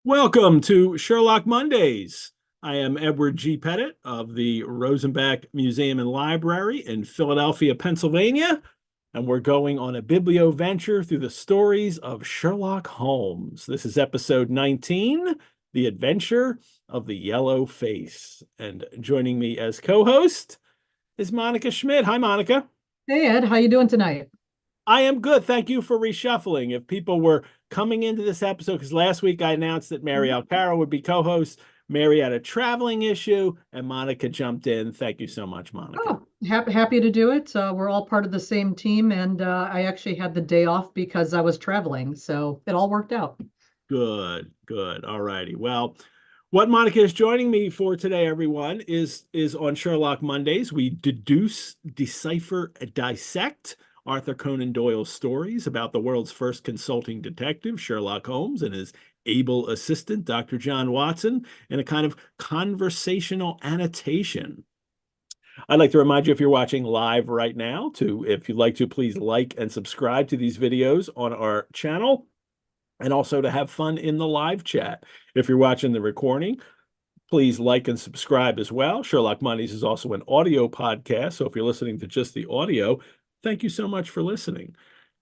Welcome to Sherlock Mondays. I am Edward G. Pettit of the Rosenbach Museum and Library in Philadelphia, Pennsylvania, and we're going on a biblio venture through the stories of Sherlock Holmes. This is episode 19, The Adventure of the Yellow Face. And joining me as co-host is Monica Schmidt. Hi, Monica. Hey Ed, how you doing tonight? I am good. Thank you for reshuffling. If people were coming into this episode, because last week I announced that Mary Alcaro would be co-host. Mary had a traveling issue, and Monica jumped in. Thank you so much, Monica. Oh, happy to do it. We're all part of the same team, and I actually had the day off because I was traveling, so it all worked out. Good, good. All righty. Well, what Monica is joining me for today, everyone, is on Sherlock Mondays. We deduce, decipher, dissect Arthur Conan Doyle's stories about the world's first consulting detective, Sherlock Holmes, and his able assistant, Dr. John Watson, in a kind of conversational annotation. I'd like to remind you, if you're watching live right now, if you'd like to, please like and subscribe to these videos on our channel, and also to have fun in the live chat. If you're watching the recording, please like and subscribe as well. Sherlock Mondays is also an audio podcast, so if you're listening to just the audio, thank you so much for listening.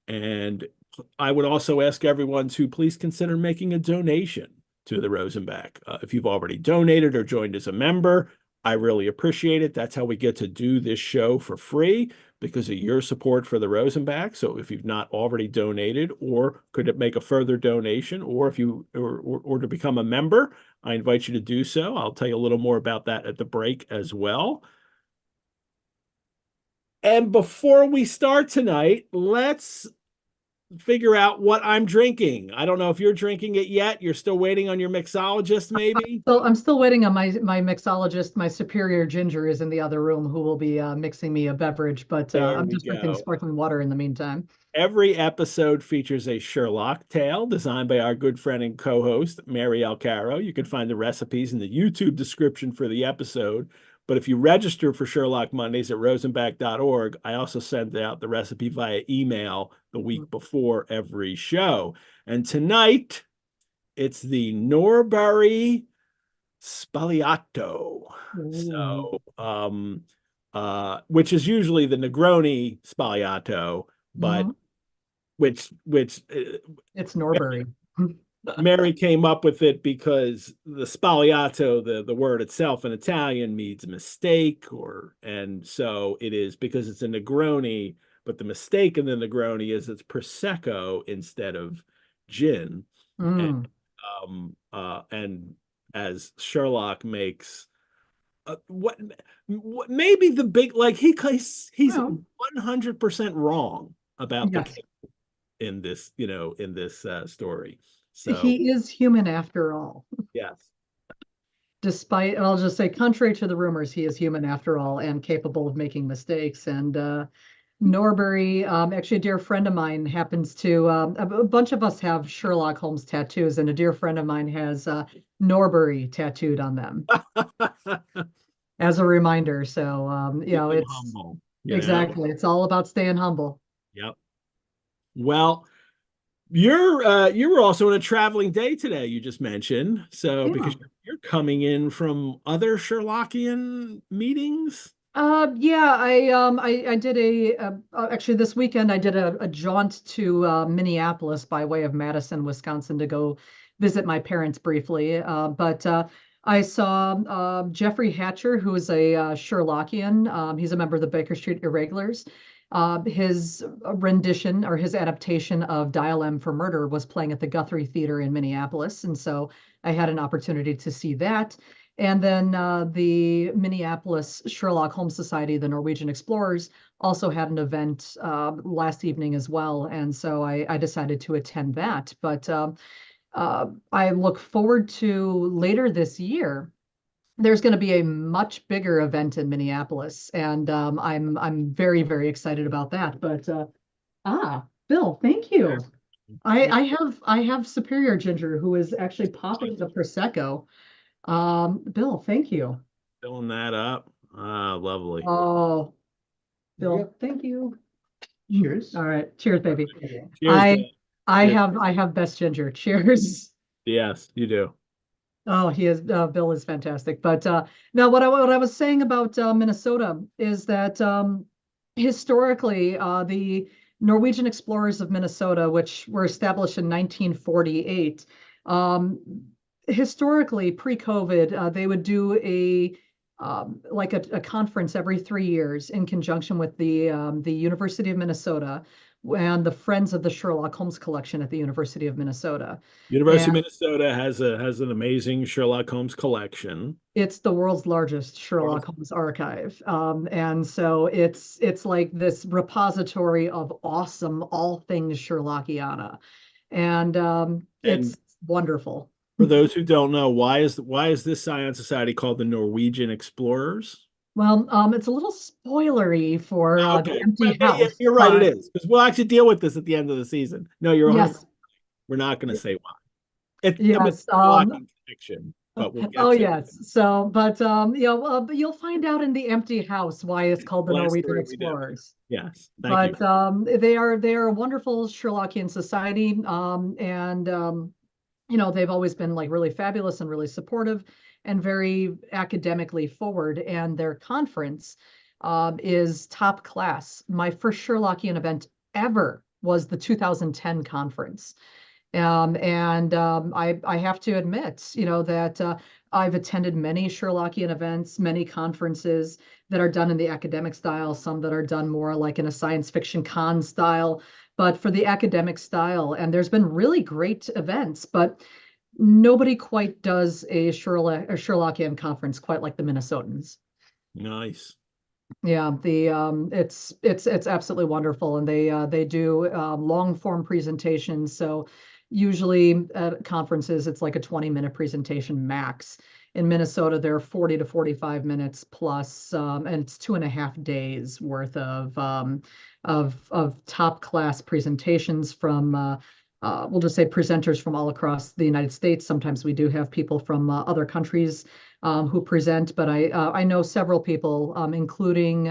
And I would also ask everyone to please consider making a donation to the Rosenbach. If you've already donated or joined as a member, I really appreciate it. That's how we get to do this show for free, because of your support for the Rosenbach. So if you've not already donated or could make a further donation, or if you or to become a member, I invite you to do so. I'll tell you a little more about that at the break as well. And before we start tonight, let's figure out what I'm drinking. I don't know if you're drinking it yet. You're still waiting on your mixologist, maybe? So I'm still waiting on my mixologist. My superior ginger is in the other room, who will be mixing me a beverage, but There I'm we just drinking go. sparkling water in the meantime. Every episode features a Sher-locktail designed by our good friend and co-host, Mary Alcaro. You can find the recipes in the YouTube description for the episode. But if you register for Sherlock Mondays at rosenbach.org, I also send out the recipe via email the week before every show. And tonight, it's the Norbury Sbagliato. Ooh. So, which is usually the Negroni Sbagliato, but Mhm. which It's Norbury. Mary came up with it because the Sbagliato, the word itself in Italian, means mistake, and so it is because it's a Negroni, but the mistake in the Negroni is it's Prosecco instead of gin. And Mm. and as Sherlock makes what maybe the big, like, he's Well, 100% wrong about the yes, case in this, in this story. So he is human after all. yes. Despite, I'll just say, contrary to the rumors, he is human after all and capable of making mistakes. And Norbury, actually, a dear friend of mine happens to, a bunch of us have Sherlock Holmes tattoos, and a dear friend of mine has Norbury tattooed on them as a reminder. So, Keep them it's humble, exactly, it's all about staying humble. Yep. Well, you were also on a traveling day today, you just mentioned. So Yeah. because you're coming in from other Sherlockian meetings. Yeah, I did actually this weekend I did a jaunt to Minneapolis by way of Madison, Wisconsin to go visit my parents briefly. But I saw Jeffrey Hatcher, who is a Sherlockian. He's a member of the Baker Street Irregulars. His rendition or his adaptation of Dial M for Murder was playing at the Guthrie Theater in Minneapolis, and so I had an opportunity to see that. And then the Minneapolis Sherlock Holmes Society, the Norwegian Explorers, also had an event last evening as well. And so I decided to attend that. But I look forward to later this year. There's going to be a much bigger event in Minneapolis, and I'm very excited about that. But Bill, thank you. I have Superior Ginger, who is actually popping the Prosecco. Bill, thank you. Filling that up. Ah, lovely. Oh, Bill, Yep. thank you. Cheers. All right, cheers, baby. Cheers, I Dan. I Cheers. have I have best ginger. Cheers. Yes, you do. Oh, he is. Bill is fantastic. But now, what I was saying about Minnesota is that historically, the Norwegian explorers of Minnesota, which were established in 1948, um, historically pre-COVID, they would do like a conference every 3 years in conjunction with the University of Minnesota and the Friends of the Sherlock Holmes collection at the University of Minnesota. University of And Minnesota has an amazing Sherlock Holmes collection. it's the world's largest Sherlock World- Holmes archive. And so it's like this repository of awesome all things Sherlockiana. And And it's wonderful. for those who don't know, why is this science society called the Norwegian Explorers? Well, it's a little spoilery for the Okay, empty well, yeah, house, you're right. It but is because we'll actually deal with this at the end of the season. No, you're 100. yes, We're not going to say why. I mean, yes. Sherlocking connection, but we'll Oh get to it. yes. So, but but you'll find out in the empty house why it's called the The last Norwegian story we do. Explorers. Yes, thank you. But they are a wonderful Sherlockian society, and they've always been like really fabulous and really supportive and very academically forward. And their conference is top class. My first Sherlockian event ever was the 2010 conference. And I have to admit, that I've attended many Sherlockian events, many conferences that are done in the academic style, some that are done more like in a science fiction con style, but for the academic style. And there's been really great events, but nobody quite does a Sherlockian conference quite like the Minnesotans. Nice. Yeah, it's absolutely wonderful, and they do long form presentations. So usually at conferences, it's like a 20-minute presentation max. In Minnesota, they're 40 to 45 minutes plus, and it's 2.5 days worth of top class presentations from we'll just say presenters from all across the United States. Sometimes we do have people from other countries who present, but I know several people, including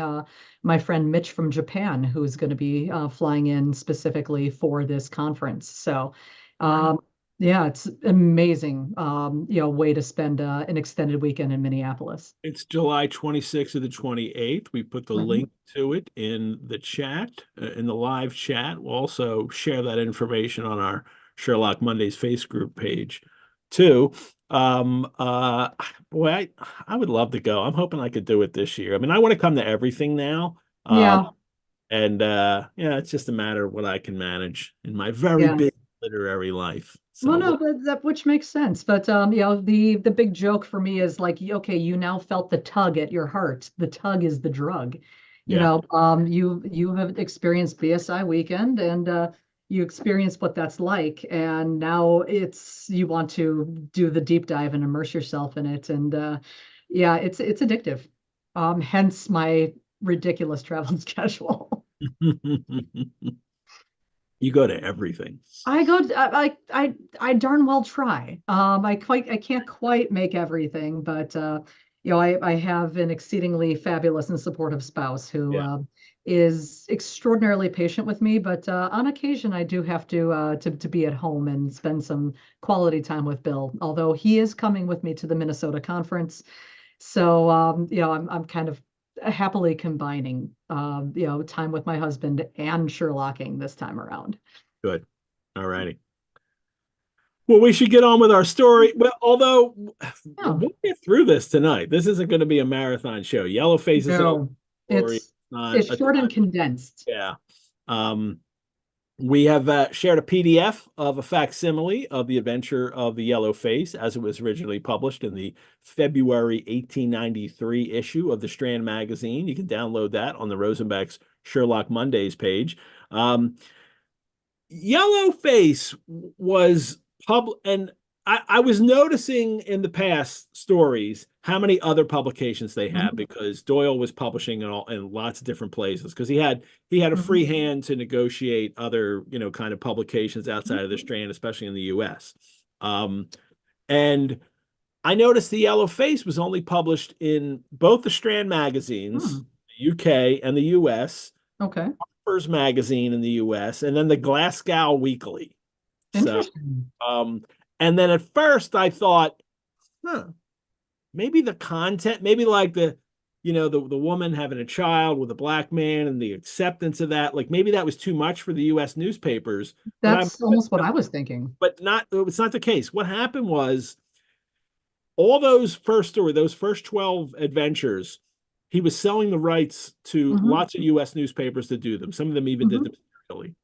my friend Mitch from Japan, who's going to be flying in specifically for this conference. So, Wow. um, yeah, it's amazing, way to spend an extended weekend in Minneapolis. It's July 26th to the 28th. We put the Mhm. link to it in the chat, in the live chat. We'll also share that information on our Sherlock Mondays face group page too. Boy, I would love to go. I'm hoping I could do it this year. I mean, I want to come to everything now. Yeah, And yeah, it's just a matter of what I can manage in my very yeah. big literary life. Well, So no, but that which makes sense. But the big joke for me is like, okay, you now felt the tug at your heart. The tug is the drug. yeah. You have experienced BSI weekend, and you experienced what that's like, and now it's you want to do the deep dive and immerse yourself in it, and yeah, it's addictive. Hence my ridiculous travel schedule. You go to everything. I go, I darn well try. I can't quite make everything, but I have an exceedingly fabulous and supportive spouse who Yeah. is extraordinarily patient with me. But on occasion, I do have to be at home and spend some quality time with Bill. Although he is coming with me to the Minnesota conference, so I'm kind of happily combining time with my husband and Sherlocking this time around. Good. All righty. Well, we should get on with our story. Well, although Yeah. we'll get through this tonight. This isn't going to be a marathon show. Yellowface is a No, story, not it's a short and time. condensed. Yeah. Um, we have shared a PDF of a facsimile of the adventure of the Yellow Face as it was originally published in the February 1893 issue of the Strand magazine. You can download that on the Rosenbach's Sherlock Mondays page. Yellow Face was and I was noticing in the past stories how many other publications they had Mhm, because Doyle was publishing in lots of different places because he had a mhm, free hand to negotiate other kind of publications outside of the mhm. Strand, especially in the U.S. And I noticed the Yellow Face was only published in both the Strand magazines, Hmm, the UK and the US, okay, Harper's magazine in the US, and then the Glasgow Weekly. So interesting. um, And then at first I thought, huh, maybe the content, maybe like the woman having a child with a black man and the acceptance of that, like maybe that was too much for the US newspapers, but I'm That's almost what I was thinking. but not it's not the case. What happened was all those first 12 adventures, he was selling the rights to Hmm. lots of US newspapers to do them. Some of them even did Hmm. them serially.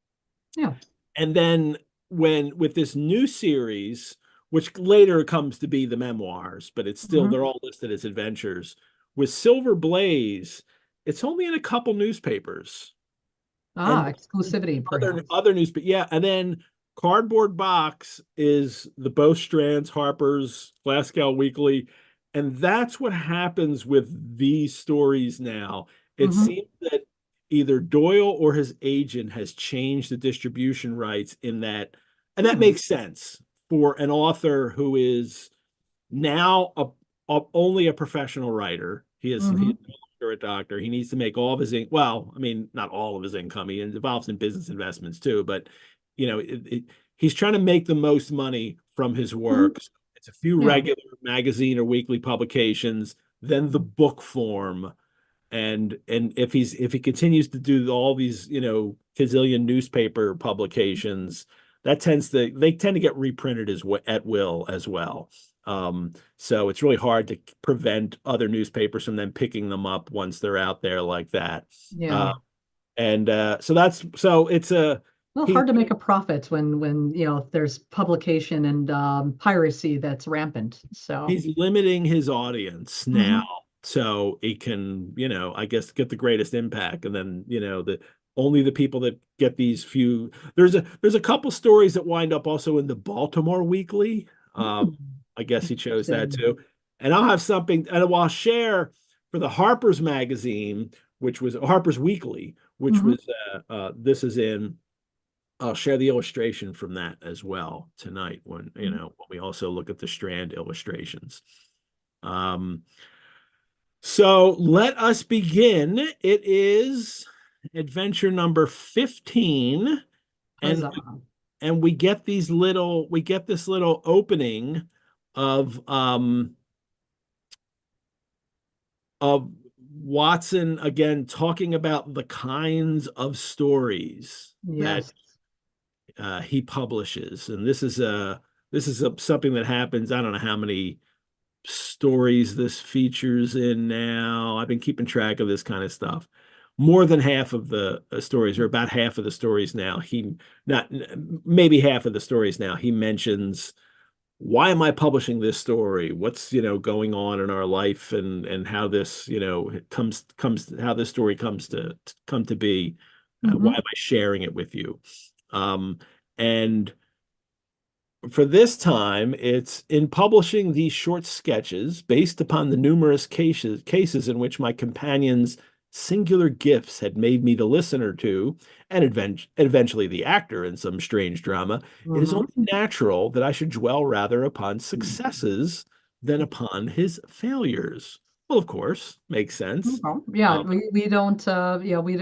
Yeah. And then when with this new series, which later comes to be the memoirs, but it's still Hmm. they're all listed as adventures, with Silver Blaze, it's only in a couple newspapers. Ah, And exclusivity, perhaps. other newspaper, yeah, and then Cardboard Box is the Bow Strands, Harper's, Glasgow Weekly, and that's what happens with these stories now. It Hmm. seems that either Doyle or his agent has changed the distribution rights in that, and that Hmm. makes sense for an author who is now only a professional writer. He's Hmm. no longer a doctor. He needs to make all of his well, I mean, not all of his income. He involves in business investments too, but he's trying to make the most money from his Hmm. work. It's a few Yeah. regular magazine or weekly publications, then the book form, and if he continues to do all these gazillion newspaper publications, they tend to get reprinted at will as well. So it's really hard to prevent other newspapers from then picking them up once they're out there like that. Yeah. And so it's a Well, he's hard to make a profit when there's publication and piracy that's rampant. So, he's limiting his audience now hmm. so he can, I guess get the greatest impact. And then, the only the people that get these few there's a couple stories that wind up also in the Baltimore Weekly. Hmm. I guess he chose that Interesting. too. And I'll have something, and I'll share for the Harper's magazine, which was Harper's Weekly, which Hmm. was this is in I'll share the illustration from that as well tonight when we also look at the Strand illustrations. Um, so let us begin. It is adventure number 15, and Huzzah. we get this little opening of Watson again talking about the kinds of stories that Yes. he publishes, and this is something that happens. I don't know how many stories this features in now. I've been keeping track of this kind of stuff. More than half of the stories, or about half of the stories now, he not maybe half of the stories now, he mentions why am I publishing this story? What's going on in our life, and how this comes how this story come to be. Why am Hmm. I sharing it with you? Um, and for this time, it's in publishing these short sketches based upon the numerous cases in which my companions' singular gifts had made me the listener to, and eventually the actor in some strange drama. It is Hmm. only natural that I should dwell rather upon successes than upon his failures. Well, of course, makes sense. Yeah, Um, we don't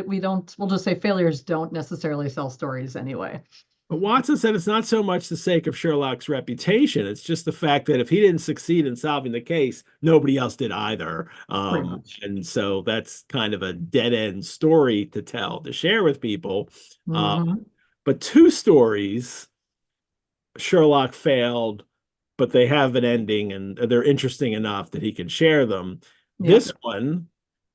we don't we'll just say failures don't necessarily sell stories anyway. But Watson said it's not so much the sake of Sherlock's reputation. It's just the fact that if he didn't succeed in solving the case, nobody else did either. Pretty much. And so that's kind of a dead end story to tell, to share with people. Uh, Hmm. but two stories, Sherlock failed, but they have an ending and they're interesting enough that he can share them. Yeah. This one,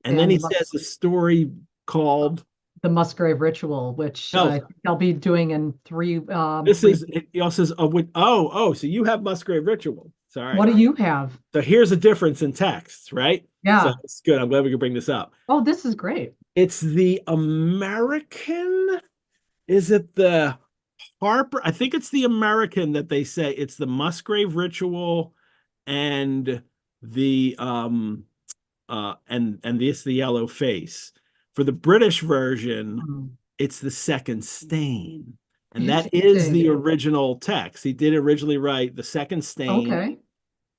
and then And he says a story called, the Musgrave Ritual, which no, I think I'll be doing in this three. is, he also says, so you have Musgrave Ritual. What Sorry. do you have? So here's a difference in text, right? So Yeah. it's good. I'm glad we could bring this up. Oh, this is great. It's the American. Is it the Harper? I think it's the American that they say it's the Musgrave Ritual and the Yellow Face. For the British version, Hmm. it's the Second Stain. And that is the Interesting. original text. He did originally write the Second Stain Okay.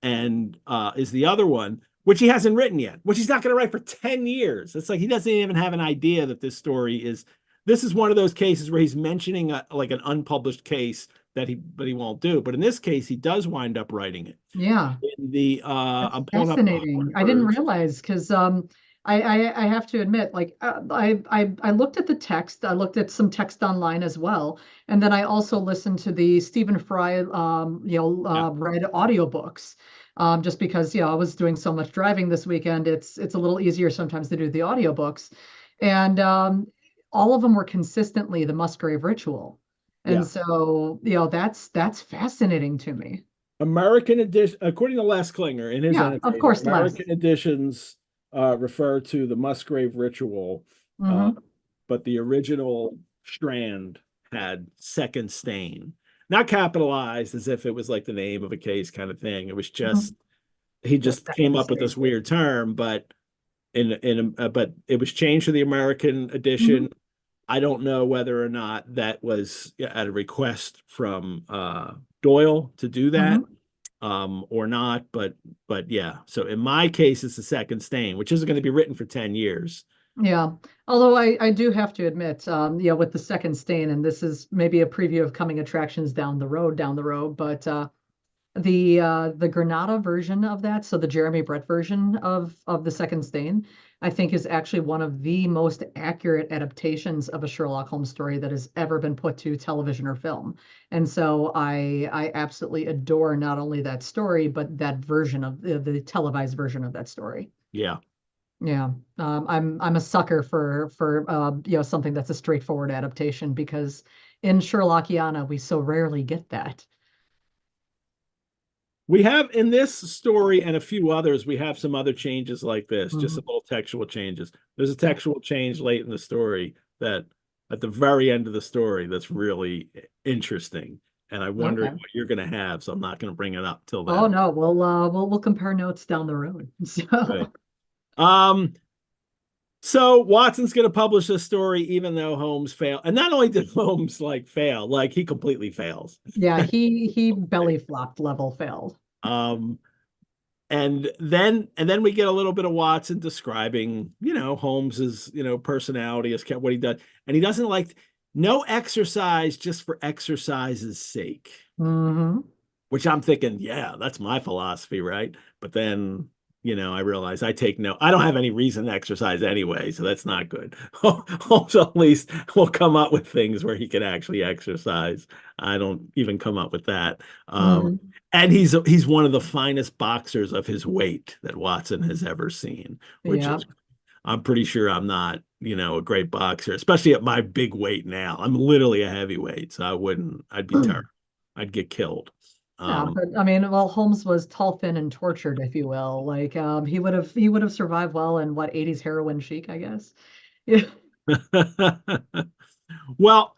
and is the other one, which he hasn't written yet, which he's not going to write for 10 years. It's like he doesn't even have an idea that this story is. This is one of those cases where he's mentioning like an unpublished case he won't do. But in this case, he does wind up writing it. Yeah. In the That's I'm pulling up the fascinating. I didn't Harvard. realize because I have to admit, like I looked at the text, I looked at some text online as well, and then I also listened to the Stephen Fry Yeah, read audiobooks. Just because I was doing so much driving this weekend, it's a little easier sometimes to do the audiobooks. And all of them were consistently the Musgrave Ritual. And yeah. so, that's fascinating to me. American edition, according to Les Klinger in his Yeah, of annotated, course, less. American editions refer to the Musgrave Ritual, uh, Hmm. but the original Strand had second stain, not capitalized as if it was like the name of a case kind of thing. It was just he The just came second up with stage. this weird term, but but it was changed to the American Hmm. edition. I don't know whether or not that was at a request from Doyle to do that Hmm. or not, but yeah. So in my case, it's the second stain, which isn't going to be written for 10 years. Yeah. Although I do have to admit, with the second stain, and this is maybe a preview of coming attractions down the road, but the Granada version of that, so the Jeremy Brett version of the Second Stain, I think is actually one of the most accurate adaptations of a Sherlock Holmes story that has ever been put to television or film. And so I absolutely adore not only that story, but that version of the televised version of that story. Yeah. Yeah, I'm a sucker for something that's a straightforward adaptation because in Sherlockiana we so rarely get that. We have in this story and a few others, we have some other changes like this, just some Mhm. little textual changes. There's a textual change late in the story that at the very end of the story that's really interesting. And I wonder Okay. what you're going to have, so I'm not going to bring it up till Oh then. no, we'll compare notes down the road. Good. So Um, so Watson's going to publish this story even though Holmes failed. And not only did Holmes like fail, like he completely fails. yeah, he belly flopped level failed. Um, and then we get a little bit of Watson describing, Holmes's, personality as what he does. And he doesn't like no exercise just for exercise's sake, Hmm. which I'm thinking, yeah, that's my philosophy, right? But then, I realize I don't have any reason to exercise anyway, so that's not good. Holmes at least will come up with things where he can actually exercise. I don't even come up with that. Hmm. And he's one of the finest boxers of his weight that Watson has ever seen, which Yeah. is I'm pretty sure I'm not, a great boxer, especially at my big weight now. I'm literally a heavyweight, so I'd be terrible. I'd get killed. Yeah, Um, but I mean, well, Holmes was tall, thin, and tortured, if you will. Like, he would have survived well in what 80s heroin chic, I guess. Yeah. well,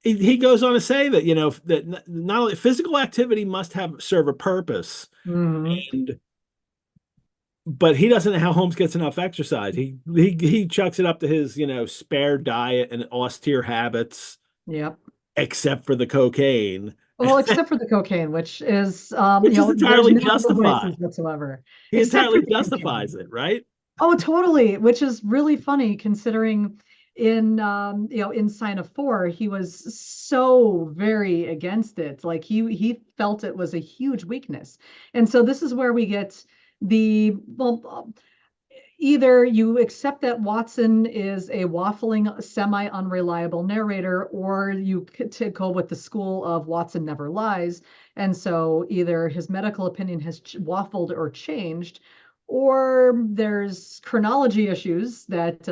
he goes on to say that, that not only physical activity must have serve a purpose, Hmm. and but he doesn't know how Holmes gets enough exercise. He chucks it up to his, spare diet and austere habits, Yep. except for the cocaine, Well, except for the cocaine, which is, which is there's entirely no justified. devices whatsoever, He except for entirely the justifies cocaine. it, right? Oh, totally, which is really funny considering in Sign of Four, he was so very against it. Like he felt it was a huge weakness. And so this is where we get either you accept that Watson is a waffling, semi-unreliable narrator, or you to go with the school of Watson never lies. And so either his medical opinion has waffled or changed, or there's chronology issues that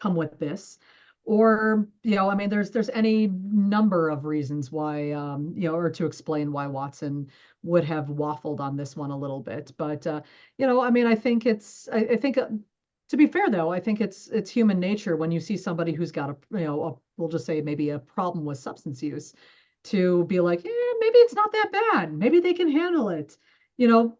come with this, or I mean, there's any number of reasons why or to explain why Watson would have waffled on this one a little bit, but I mean, I think to be fair though, I think it's human nature when you see somebody who's got we'll just say maybe a problem with substance use to be like, maybe it's not that bad. Maybe they can handle it.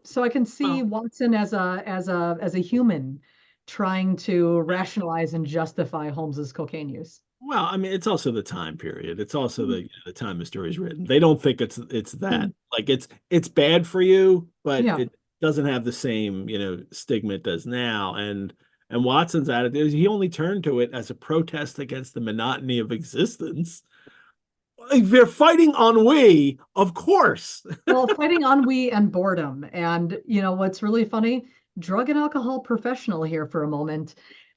So I can see Well, Watson as a human trying to rationalize and justify Holmes's cocaine use. well, I mean, it's also the time period. It's also the time the story's written. They don't think it's that. Like it's bad for you, but Yeah. it doesn't have the same, stigma it does now. And Watson's attitude is he only turned to it as a protest against the monotony of existence. they're fighting ennui, of course. Well, fighting ennui and boredom. And you know what's really funny? Drug and alcohol professional here for a moment.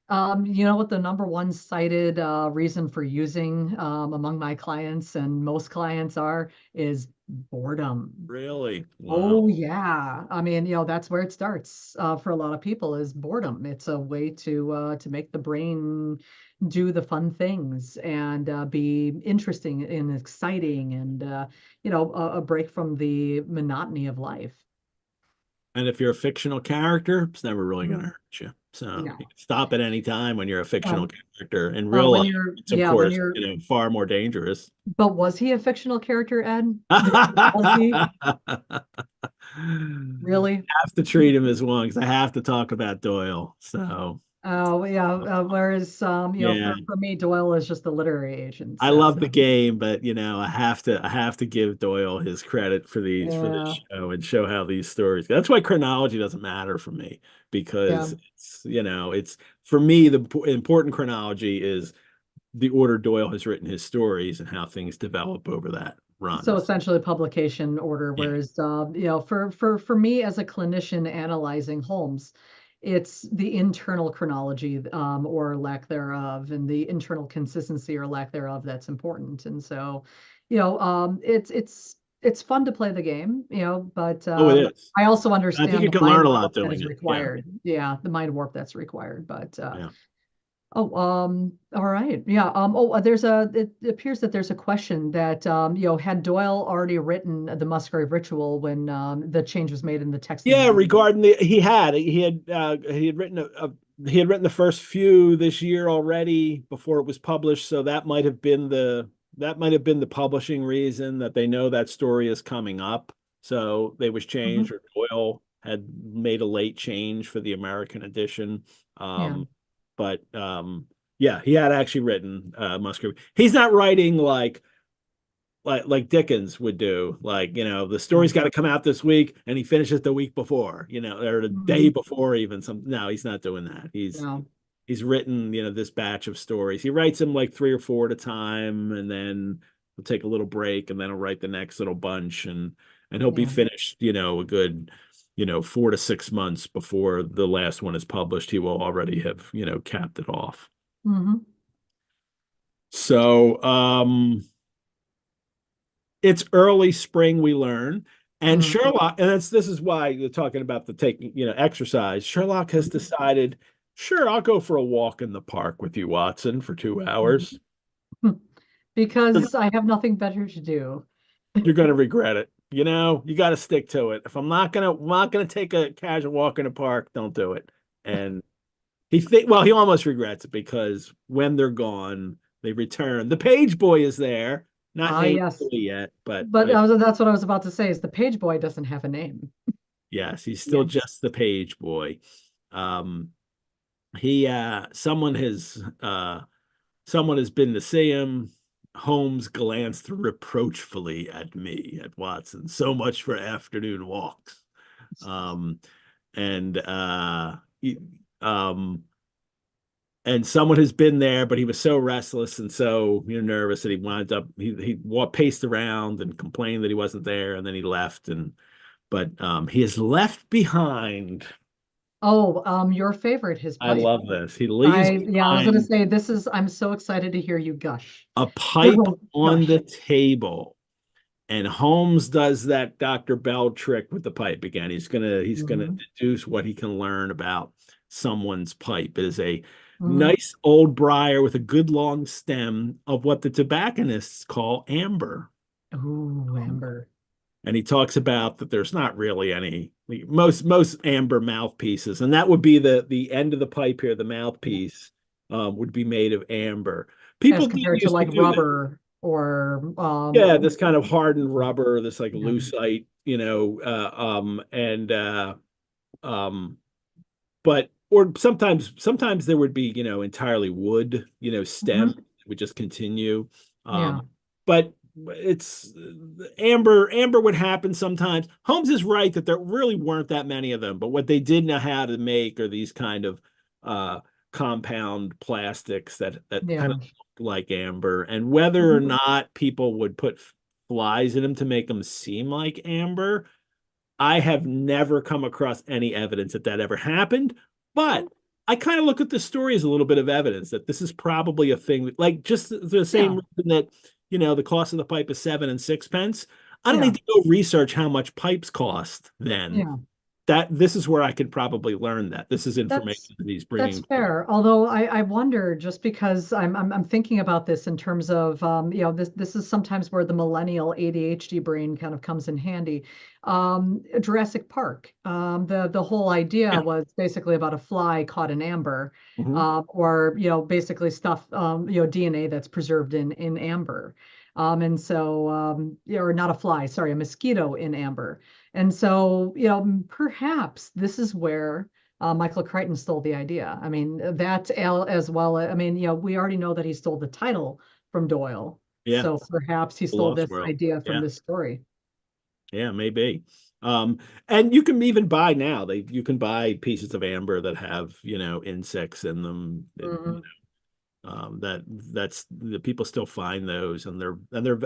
You know what the number one cited reason for using among my clients and most clients are is boredom. Really? Wow. Oh yeah. I mean, you know, that's where it starts for a lot of people is boredom. It's a way to make the brain do the fun things and be interesting and exciting and you know, a break from the monotony of life. And if you're a fictional character, it's never really going to Mhm. hurt you. So you No. can stop at any time when you're a fictional Um, character. In real when life, you're it's of yeah, when course, you're far more dangerous. but was he a fictional character, Ed? Was he I really? have to treat him as one because I have to talk about Doyle. So Oh yeah. Whereas you know, yeah, for me, Doyle is just a literary agent. I So love the game, but I have to give Doyle his credit for this yeah, show and show how these stories. That's why chronology doesn't matter for me yeah. because it's for me the important chronology is the order Doyle has written his stories and how things develop over that So run. essentially publication order, Yeah. whereas you know, for me as a clinician analyzing Holmes, it's the internal chronology or lack thereof, and the internal consistency or lack thereof that's important. And so, you know, it's fun to play the game, you know, but Oh, it is. I also I think understand you the can learn mind a warp lot that doing is it. Yeah. required. Yeah, the mind warp that's required. But Yeah. oh, all right. Yeah. It appears that there's a question that, you know, had Doyle already written the Musgrave Ritual when the change was made in the text of the Yeah, universe? regarding he had written the first few this year already before it was published, so that might have been the publishing reason that they know that story is coming up. So they was Mhm. changed, or Doyle had made a late change for the American edition. Yeah. Um, but yeah, he had actually written Musgrave. He's not writing like Dickens would do. Like, the Yeah. story's got to come out this week and he finishes the week before, or the day Mhm. before even some. No, he's not doing that. No. He's written, this batch of stories. He writes them like three or four at a time and then he'll take a little break and then he'll write the next little bunch and he'll be Yeah. finished, a good, 4 to 6 months before the last one is published. He will already have, capped it off. Hmm. So, it's early spring, we learn. And Hmm. Sherlock, and this is why you're talking about the taking, exercise. Sherlock has decided, sure, I'll go for a walk in the park with you, Watson, for 2 hours. You're, Because I have nothing better to do. you're gonna regret it. You got to stick to it. If I'm not gonna take a casual walk in the park, don't do it. And he almost regrets it because when they're gone, they return. The page boy is there, not Ah, named yes. yet, but But that's what I was about to say is the page boy doesn't have a name. yes, he's still Yes. just the page boy. Um, he someone has been to see him. Holmes glanced reproachfully at me, at Watson. So much for afternoon walks. Um, and um, and someone has been there, but he was so restless and so nervous that he wound up paced around and complained that he wasn't there, and then he left. But he has left behind. Oh, your favorite, his I pipe. love this. He leaves I was gonna behind say I'm so excited to hear you gush. a pipe on the Gush. table. And Holmes does that Dr. Bell trick with the pipe again. He's gonna Hmm. deduce what he can learn about someone's pipe. It is a Hmm. nice old briar with a good long stem of what the tobacconists call amber. Ooh, Um, Amber. and he talks about that there's not really any most amber mouthpieces, and that would be the end of the pipe here. The Yeah. mouthpiece would be made of amber. As People did compared to used to like do that. rubber or Yeah, this kind of hardened rubber, this like yeah. lucite, and um, but or sometimes there would be entirely wood, stem Hmm. would just continue. Yeah. But it's amber would happen sometimes. Holmes is right that there really weren't that many of them, but what they did know how to make are these kind of uh compound plastics that kind of Yeah. like amber, and whether or Mhm. not people would put flies in them to make them seem like amber, I have never come across any evidence that that ever happened. But Oh, I kind of look at the story as a little bit of evidence that this is probably a thing, like just the same yeah, reason that, the cost of the pipe is 7 and 6 pence. I don't yeah, need to go research how much pipes cost then. yeah. That this is where I could probably learn that. This is That's information that he's that's bringing to me. fair. Although I wonder just because I'm thinking about this in terms of this is sometimes where the millennial ADHD brain kind of comes in handy. Jurassic Park. The whole idea Yeah. was basically about a fly caught in amber, Mhm. or basically stuff DNA that's preserved in amber. And so or not a fly, sorry, a mosquito in amber. And so perhaps this is where Michael Crichton stole the idea. I mean, that as well. I mean, we already know that he stole the title from Doyle. Yeah. So perhaps he The stole Lost this World. idea from Yeah. this story. Yeah, maybe. Um, and you can even buy now. You can buy pieces of amber that have, insects in them. Hmm. That's the people still find those, and they're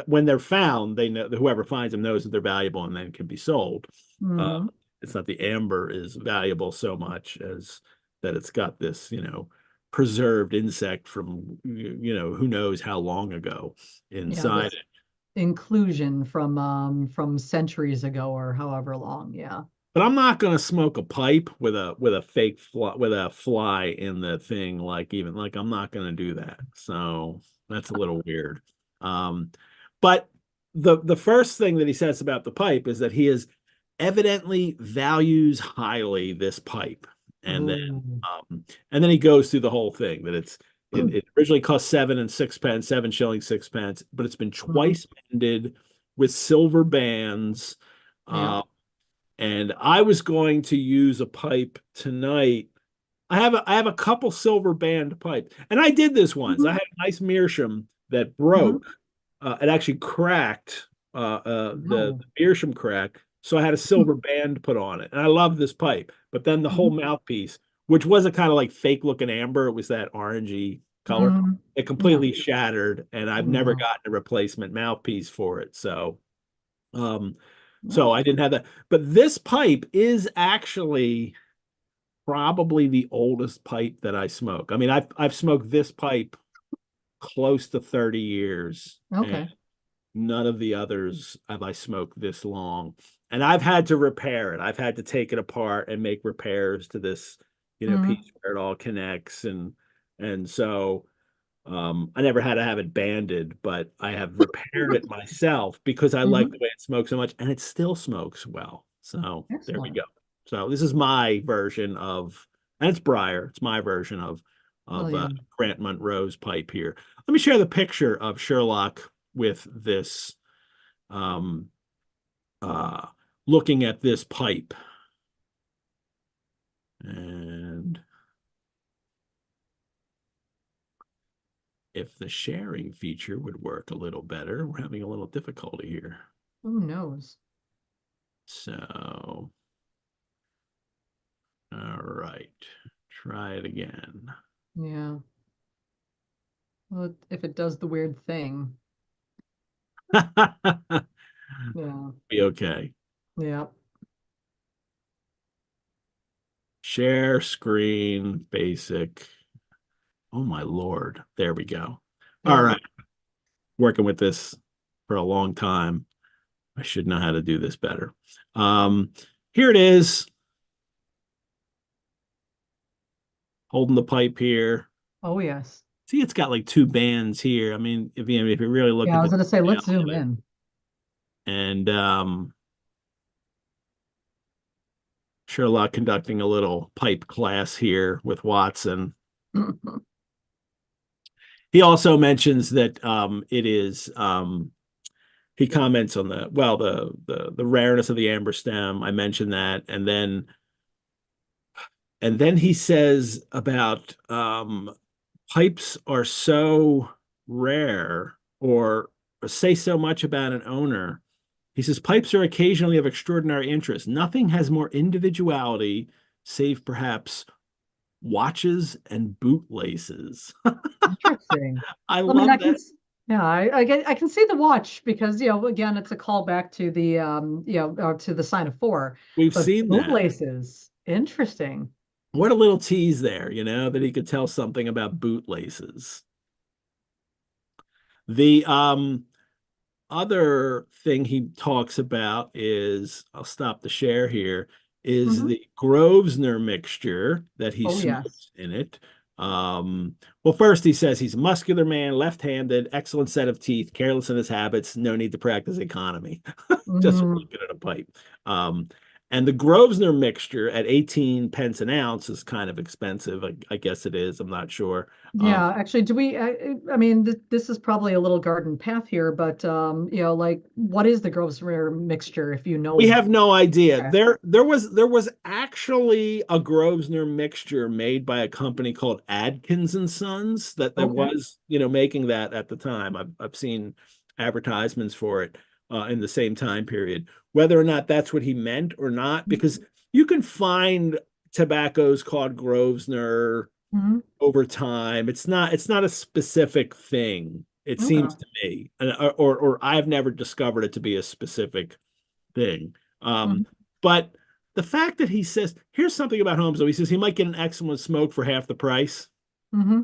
when they're found, they know whoever finds them knows that they're valuable and then can be sold. Uh, Hmm. it's not the amber is valuable so much as that it's got this, preserved insect from, who knows how long ago Yeah, inside this it. inclusion from centuries ago or however long. Yeah. But I'm not going to smoke a pipe with a fake fly with a fly in the thing. Like I'm not going to do that. So that's a little weird. Um, but the first thing that he says about the pipe is that he is evidently values highly this pipe, and then Oh. um, and then he goes through the whole thing that it originally cost 7 and 6 pence, 7 shillings 6 pence, but it's been Mhm. twice mended with silver bands. Yeah. Uh, and I was going to use a pipe tonight. I have a couple silver band pipes, and I did this once. I Hmm. had a nice meerschaum that Hmm. broke. It actually cracked. The No. meerschaum cracked, so I had a silver band put on it, and I love this pipe. But then the whole Hmm. mouthpiece, which was a kind of like fake looking amber, it was that orangey color. Hmm. It Yeah. completely shattered, and Oh I've never no. gotten a replacement mouthpiece for it. Um, so No. I didn't have that. But this pipe is actually probably the oldest pipe that I smoke. I mean, I've smoked this pipe close to 30 years, and Okay. none of the others have I smoked this long. And I've had to repair it. I've had to take it apart and make repairs to this, Hmm. piece where it all connects, and so I never had to have it banded, but I have repaired it myself because I like the Hmm. way it smokes so much, and it still smokes well. So there we Excellent. go. So this is my version of, and it's Briar. It's my version of Oh of yeah. Grant Monroe's pipe here. Let me share the picture of Sherlock with this, um, uh, looking at this pipe, and if the sharing feature would work a little better, we're having a little difficulty here. Who knows? So, all right, try it again. Yeah. Well, if it does the weird thing. Yeah. Be okay. Yeah. Share screen, basic. Oh my Lord. There we go. All Yeah. right. Working with this for a long time. I should know how to do this better. Um, Here it is, holding the pipe here. Oh yes. See, it's got like two bands here. I mean, if you really look Yeah, I at was the gonna say let's detail zoom of it, in. and Sherlock conducting a little pipe class here with Watson. He also mentions that it is he comments on the rareness of the amber stem. I mentioned that, and then he says about pipes are so rare, or say so much about an owner. He says pipes are occasionally of extraordinary interest. Nothing has more individuality, save perhaps watches and bootlaces. Interesting. I I mean, love that. yeah, I can see the watch because, again, it's a callback to the, to the sign of four, We've but seen that. bootlaces, interesting. What a little tease there, that he could tell something about bootlaces. The other thing he talks about is, I'll stop the share here, is Hmm. the Grosvenor mixture that he Oh, yes. smokes in it. Well, first he says he's a muscular man, left-handed, excellent set of teeth, careless in his habits, no need to practice economy, just from Hmm. looking at a pipe. Um, and the Grosvenor mixture at 18 pence an ounce is kind of expensive. I guess it is. I'm not sure. Yeah, actually, do we? I mean, this is probably a little garden path here, but like, what is the Grosvenor mixture? If you We know, have no idea. okay. There was actually a Grosvenor mixture made by a company called Adkins and Sons that Okay. was, making that at the time. I've seen advertisements for it in the same time period. Whether or not that's what he meant or not, because you can find tobaccos called Grosvenor Hmm. over time. It's not a specific thing, it seems Okay. to me. Or I've never discovered it to be a specific thing. Hmm. But the fact that he says, here's something about Holmes, though. He says he might get an excellent smoke for half the price. Hmm.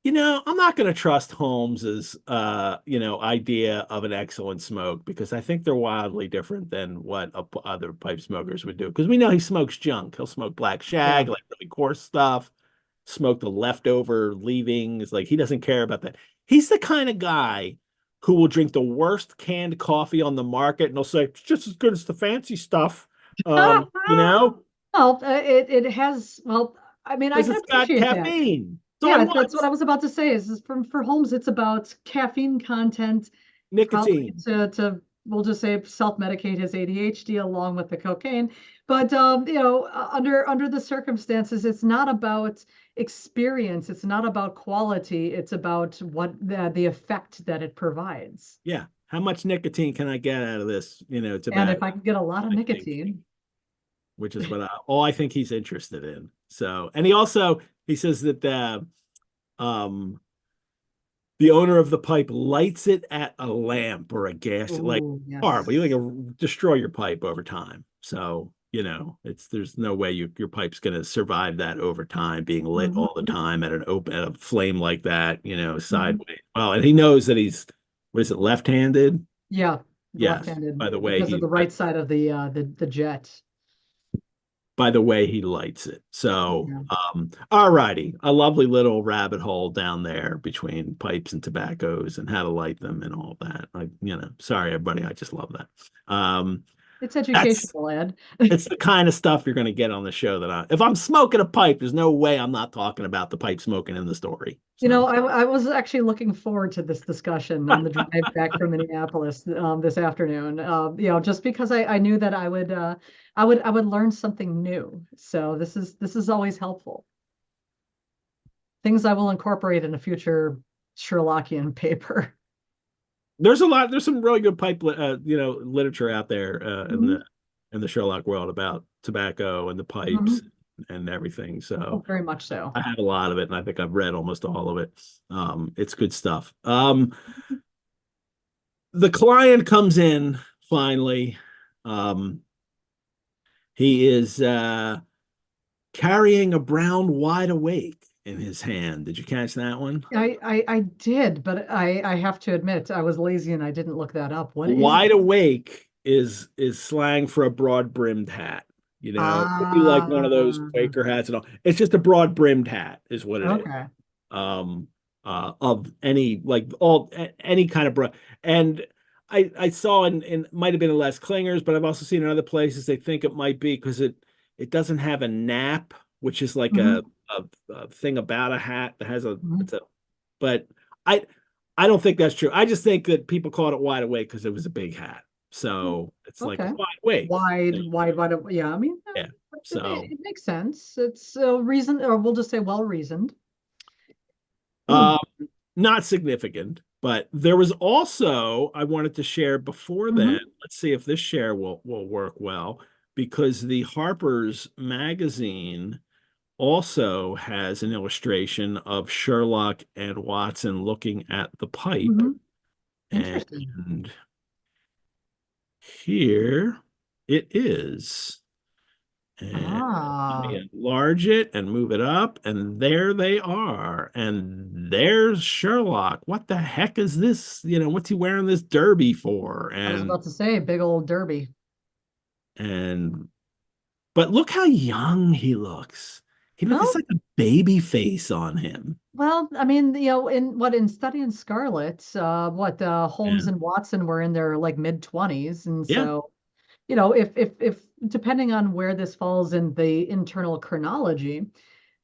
I'm not going to trust Holmes's, idea of an excellent smoke because I think they're wildly different than what other pipe smokers would do. Because we know he smokes junk. He'll smoke black Yeah. shag, like really coarse stuff, smoke the leftover leavings. Like he doesn't care about that. He's the kind of guy who will drink the worst canned coffee on the market and he'll say it's just as good as the fancy stuff. You know, Well, it has. Well, I mean, I because can it's got appreciate that. caffeine. That's all he Yeah, that's what wants. I was about to say. Is for Holmes, it's about caffeine content, probably Nicotine. to we'll just say self-medicate his ADHD along with the cocaine. But under the circumstances, it's not about experience. It's not about quality. It's about what the effect that it provides. Yeah. How much nicotine can I get out of this, And if tobacco? I can get a lot of I think, nicotine, which is what all I think he's interested in. So, and he says that um the owner of the pipe lights it at a lamp or a gas, like oh horrible. yes. You like destroy your pipe over time. So, there's no way your pipe's gonna survive that over time, being lit Hmm. all the time at a flame like that, Hmm. sideways. Well, and he knows that he's, what is it, left-handed? Yeah, Yes. left-handed because of the right side of the jet. By the way he lights it. So, Yeah. all righty, a lovely little rabbit hole down there between pipes and tobaccos and how to light them and all that. Sorry everybody, I just love that. It's That's educational, Ed. it's the kind of stuff you're going to get on the show if I'm smoking a pipe, there's no way I'm not talking about the pipe smoking in the story. So, I was actually looking forward to this discussion on the drive back from Minneapolis this afternoon. Just because I knew that I would learn something new. So this is always helpful. Things I will incorporate in a future Sherlockian paper. there's some really good literature out there in Mhm. the Sherlock world about tobacco and the pipes Mhm. and everything. Oh, So very much so. I have a lot of it, and I think I've read almost all of it. It's good stuff. The client comes in finally. Um, he is carrying a brown wide awake in his hand. Did you catch that one? I did, but I have to admit I was lazy and I didn't look that up. What is it? Wide awake is slang for a broad brimmed hat. It could be like one of those Ah, Quaker hats and all. It's just a broad brimmed hat, is what it is. okay. um of any, like, any kind of broad. And I saw in might have been in Les Klingers, but I've also seen in other places they think it might be because it doesn't have a nap, which is like Hmm. a thing about a hat that has Hmm. it's a but I I don't think that's true. I just think that people called it wide awake because it was a big hat. So it's like Okay. wide awake. Wide. Yeah, I mean, Yeah. So it makes sense. It's a reason, or we'll just say well reasoned. um not significant, but there was also, I wanted to share before then. Hmm. Let's see if this share will work well, because the Harper's magazine also has an illustration of Sherlock and Watson looking at the pipe. Hmm. Interesting. And here it is. And let Ah, me enlarge it and move it up, and there they are. And there's Sherlock. What the heck is this? What's he wearing this derby for? I was And about to say big old derby. and but look how young he looks. It's Well, like a baby face on him. well, I mean, in Study in Scarlet, Holmes Yeah. and Watson were in their like mid-20s, and Yeah. so if depending on where this falls in the internal chronology,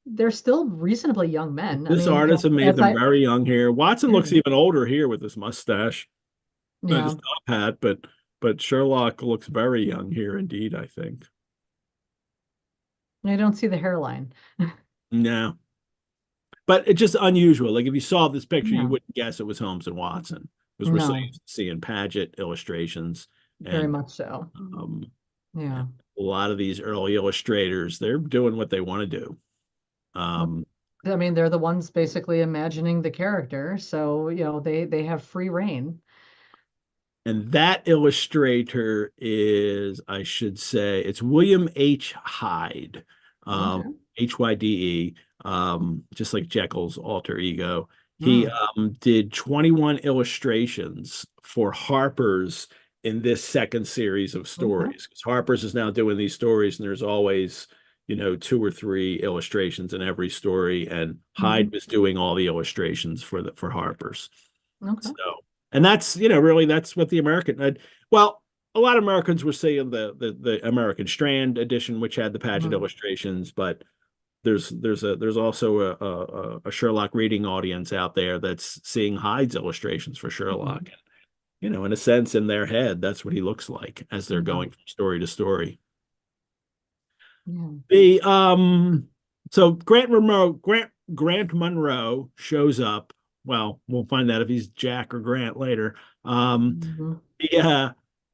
they're still reasonably young men. I This mean, artist have made as them I very young here. Watson yeah, looks even older here with his mustache and his yeah, top hat, but Sherlock looks very young here indeed, I think. I don't see the hairline. No. But it's just unusual. Like if you saw this picture, you Yeah, wouldn't guess it was Holmes and Watson because we're no, seeing Paget illustrations very and much so. um Yeah. a lot of these early illustrators, they're doing what they want to do. Well, Um, I mean, they're the ones basically imagining the character, so they have free reign. And that illustrator is, I should say, it's William H. Hyde, Okay. Hyde, just like Jekyll's alter ego. He Hmm. did 21 illustrations for Harper's in this second series of Okay. stories. Because Harper's is now doing these stories, and there's always, two or three illustrations in every story. And Hyde Hmm. was doing all the illustrations for Harper's. Okay. So, and that's, really that's what the American, well, a lot of Americans were seeing the American Strand edition, which had the pageant Hmm. illustrations, but there's also a Sherlock reading audience out there that's seeing Hyde's illustrations for Hmm. Sherlock. In a sense, in their head, that's what he looks like as they're Yeah. going from story to story. Yeah. The so Grant Monroe shows up. Well, we'll find out if he's Jack or Grant later. Hmm. Yeah,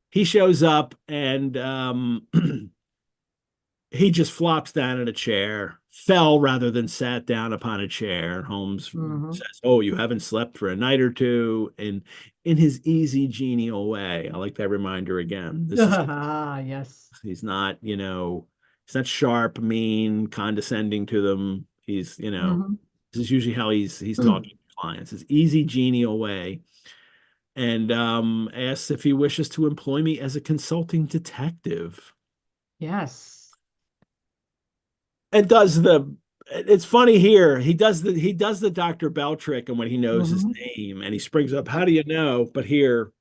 he shows up and he just flops down in a chair, fell rather than sat down upon a chair. Holmes Hmm. says, "Oh, you haven't slept for a night or two," and in his easy, genial way. I like that reminder again. This is Ah, yes. He's not, he's not sharp, mean, condescending to them. Hmm. This is usually how he's talking to clients. His easy, genial way. And asks if he wishes to employ me as a consulting detective. Yes. And does the it's funny here. He does the Dr. Bell trick and when he knows his Hmm. name and he springs up, how do you know? But here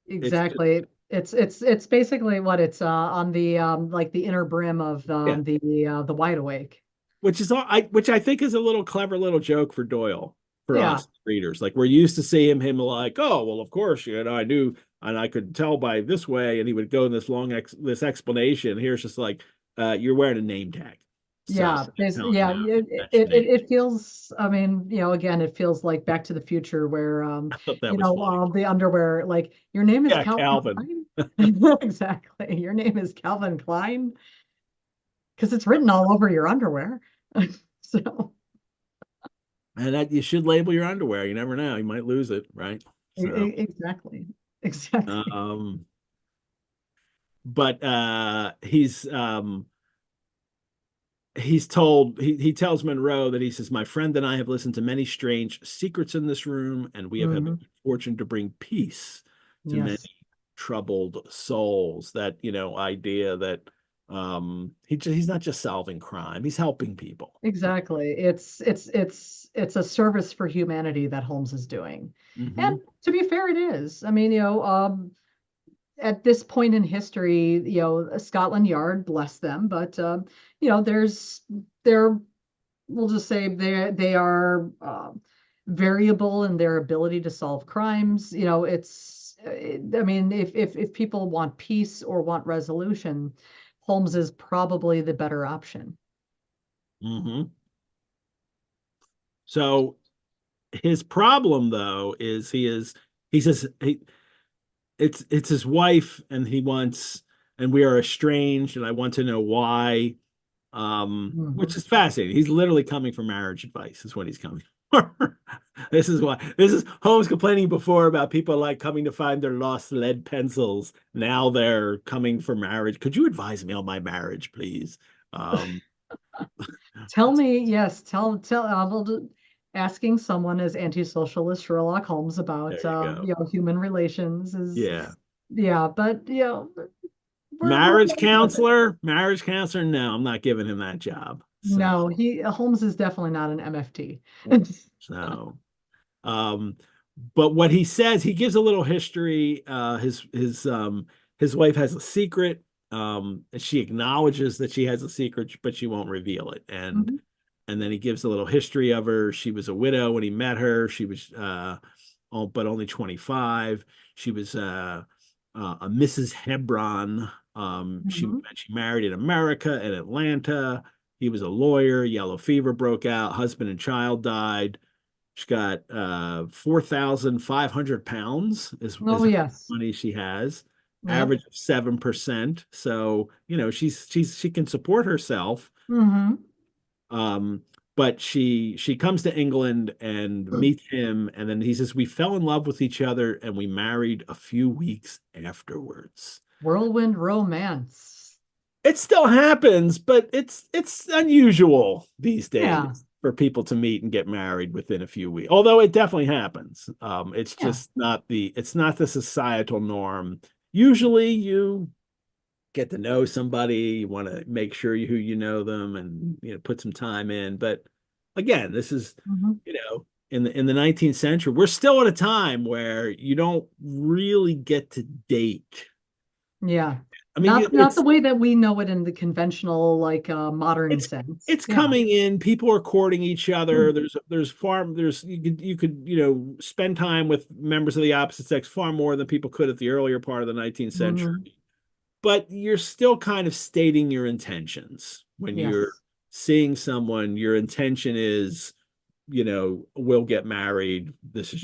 it's just Exactly. It's basically what it's on the like the inner brim of yeah. the wide awake. Which I think is a little clever little joke for Doyle, for Yeah. us readers. Like we're used to seeing him like, oh well, of course, I knew, and I could tell by this way, and he would go in this long this explanation. Here's just like, you're wearing a name tag, so Yeah, that's how I yeah, know that's your it name. it feels, I mean, again, it feels like Back to the Future where I thought that was funny. the underwear, like your name is Yeah, Calvin Calvin. Klein. Exactly. Your name is Calvin Klein because it's written all over your underwear. So And that you should label your underwear. You never know, you might lose it, right? So, exactly. Exactly. um, but he tells Monroe that he says, my friend and I have listened to many strange secrets in this room, and we have had the Hmm. good fortune to bring peace to many Yes. troubled souls. That, idea that he's not just solving crime, he's helping people. Exactly. It's a service for humanity that Holmes is doing. Hmm. And to be fair, it is. I mean, at this point in history, Scotland Yard, bless them, but they're we'll just say they are variable in their ability to solve crimes. I mean, if people want peace or want resolution, Holmes is probably the better option. Hmm. So his problem though is he says it's his wife and he wants and we are estranged and I want to know why. which Mhm. is fascinating. He's literally coming for marriage advice, is what he's coming for. This is why this is Holmes complaining before about people like coming to find their lost lead pencils. Now they're coming for marriage. Could you advise me on my marriage, please? Um, Tell me, yes, asking someone as anti-social as Sherlock Holmes there about you go. human relations is, Yeah. yeah, but we're Marriage going with it. counselor, marriage counselor. No, I'm not giving him that job. So, No, he Holmes is definitely not an MFT. so, um, but what he says, he gives a little history. His wife has a secret. And she acknowledges that she has a secret, but she won't reveal it. Mhm, And then he gives a little history of her. She was a widow when he met her. She was but only 25. She was a Mrs. Hebron. mhm. She married in America in Atlanta. He was a lawyer. Yellow fever broke out. Husband and child died. She got 4,500 pounds Oh, is how much yes. money she has. Yep. Average of 7%. So, she can support herself. Hmm. Um, but she comes to England and meets him, and then he says we fell in love with each other and we married a few weeks afterwards. Whirlwind romance. It still happens, but it's unusual these Yeah, days for people to meet and get married within a few weeks. Although it definitely happens. It's yeah. just not the societal norm. Usually you get to know somebody, you want to make sure who you know them and put some time in. But again, this is, Hmm. in the 19th century, we're still at a time where you don't really get to date. Yeah. I mean, Not the way that we know it in the conventional, modern it's sense. it's Yeah. coming in. People are courting each other. There's you could spend time with members of the opposite sex far more than people could at the earlier part of the 19th century. Hmm. But you're still kind of stating your intentions when you're Yes. seeing someone. Your intention is, we'll get married. Hmm. This is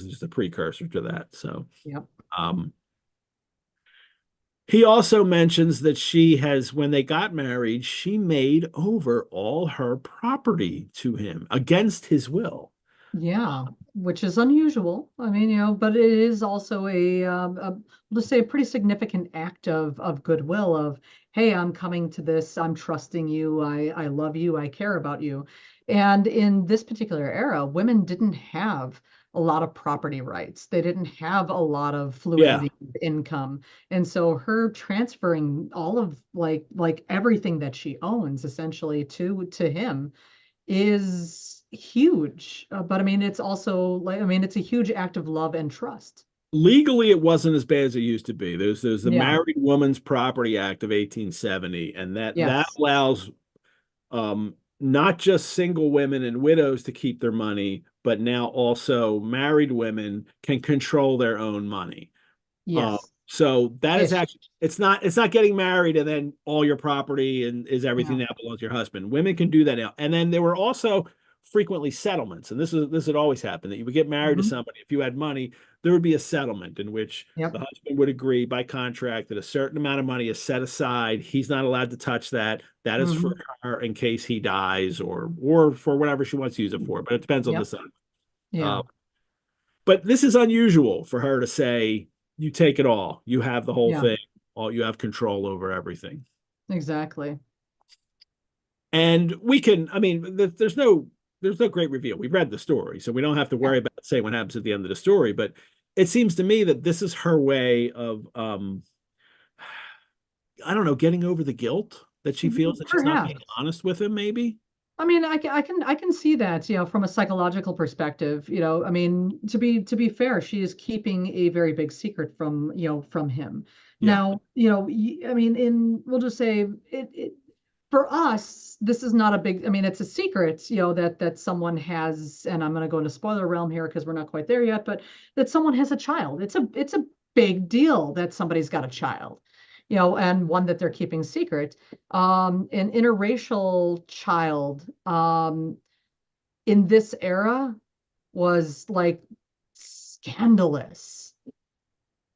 just a precursor to that. So, Yep. um, he also mentions that when they got married, she made over all her property to him against his will. Yeah, which is unusual. I mean, but it is also let's say a pretty significant act of goodwill of, hey, I'm coming to this, I'm trusting you, I love you, I care about you. And in this particular era, women didn't have a lot of property rights. They didn't have a lot of Yeah, fluidity of income. And so her transferring all of like everything that she owns essentially to him is huge. But I mean, it's also like, I mean, it's a huge act of love and trust. legally it wasn't as bad as it used to be. There's the Yeah. Married Women's Property Act of 1870, and that Yes. allows not just single women and widows to keep their money, but now also married women can control their own money. Yes. So that is Ish. actually it's not getting married and then all your property and is everything Yeah. now belongs to your husband. Women can do that now. And then there were also frequently settlements, and this had always happened that you would get married to Hmm. somebody. If you had money, there would be a settlement in which the Yep. husband would agree by contract that a certain amount of money is set aside. He's not allowed to touch that. That is for Hmm. her in case he dies or for whatever she wants to use it for. But it depends on the Yep. settlement. Uh, Yeah. but this is unusual for her to say, you take it all. You have the whole Yeah. thing. All you have control over everything. Exactly. And I mean, there's no great reveal. We've read the story, so we don't have to Yeah. worry about saying what happens at the end of the story. But it seems to me that this is her way of, I don't know, getting over the guilt that she feels that she's not being Perhaps. honest with him, maybe. I mean, I can see that, from a psychological perspective, I mean, to be fair, she is keeping a very big secret from him. Yeah. Now, I mean, we'll just say it for us, this is not a big, I mean, it's a secret, that someone has, and I'm going to go into spoiler realm here because we're not quite there yet, but that someone has a child. It's a big deal that somebody's got a child, and one that they're keeping secret. An interracial child in this era was like scandalous.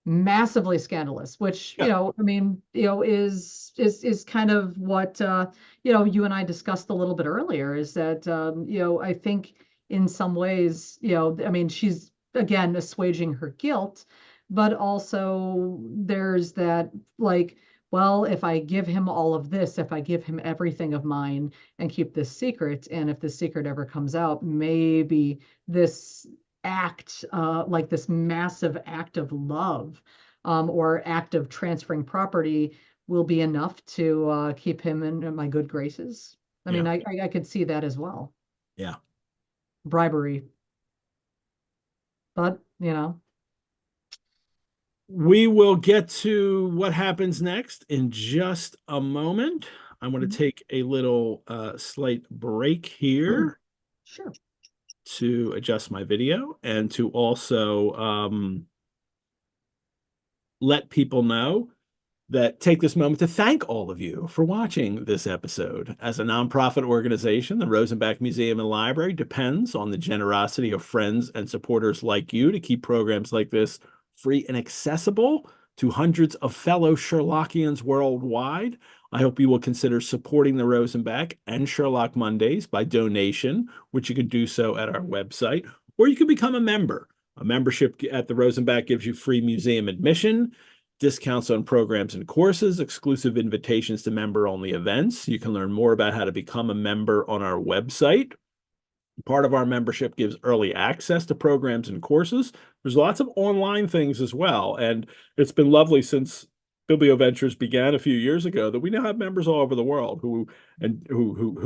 massively scandalous, which, Yeah. I mean, is kind of what you and I discussed a little bit earlier, is that I think in some ways, I mean, she's again assuaging her guilt, but also there's that, like, well, if I give him all of this, if I give him everything of mine and keep this secret, and if this secret ever comes out, maybe this act, like this massive act of love, or act of transferring property, will be enough to keep him in my good graces. I Yeah. mean, I could see that as well. Yeah. Bribery, but We will get to what happens next in just a moment. I want to Mhm. take a little slight break here Sure. to adjust my video and to also let people know that take this moment to thank all of you for watching this episode. As a nonprofit organization, the Rosenbach Museum and Library depends on the generosity of friends and supporters like you to keep programs like this free and accessible to hundreds of fellow Sherlockians worldwide. I hope you will consider supporting the Rosenbach and Sherlock Mondays by donation, which you can do so at our website, or you can become a member. A membership at the Rosenbach gives you free museum admission, discounts on programs and courses, exclusive invitations to member-only events. You can learn more about how to become a member on our website. Part of our membership gives early access to programs and courses. There's lots of online things as well, and it's been lovely since Biblioventures began a few years ago that we now have members all over the world who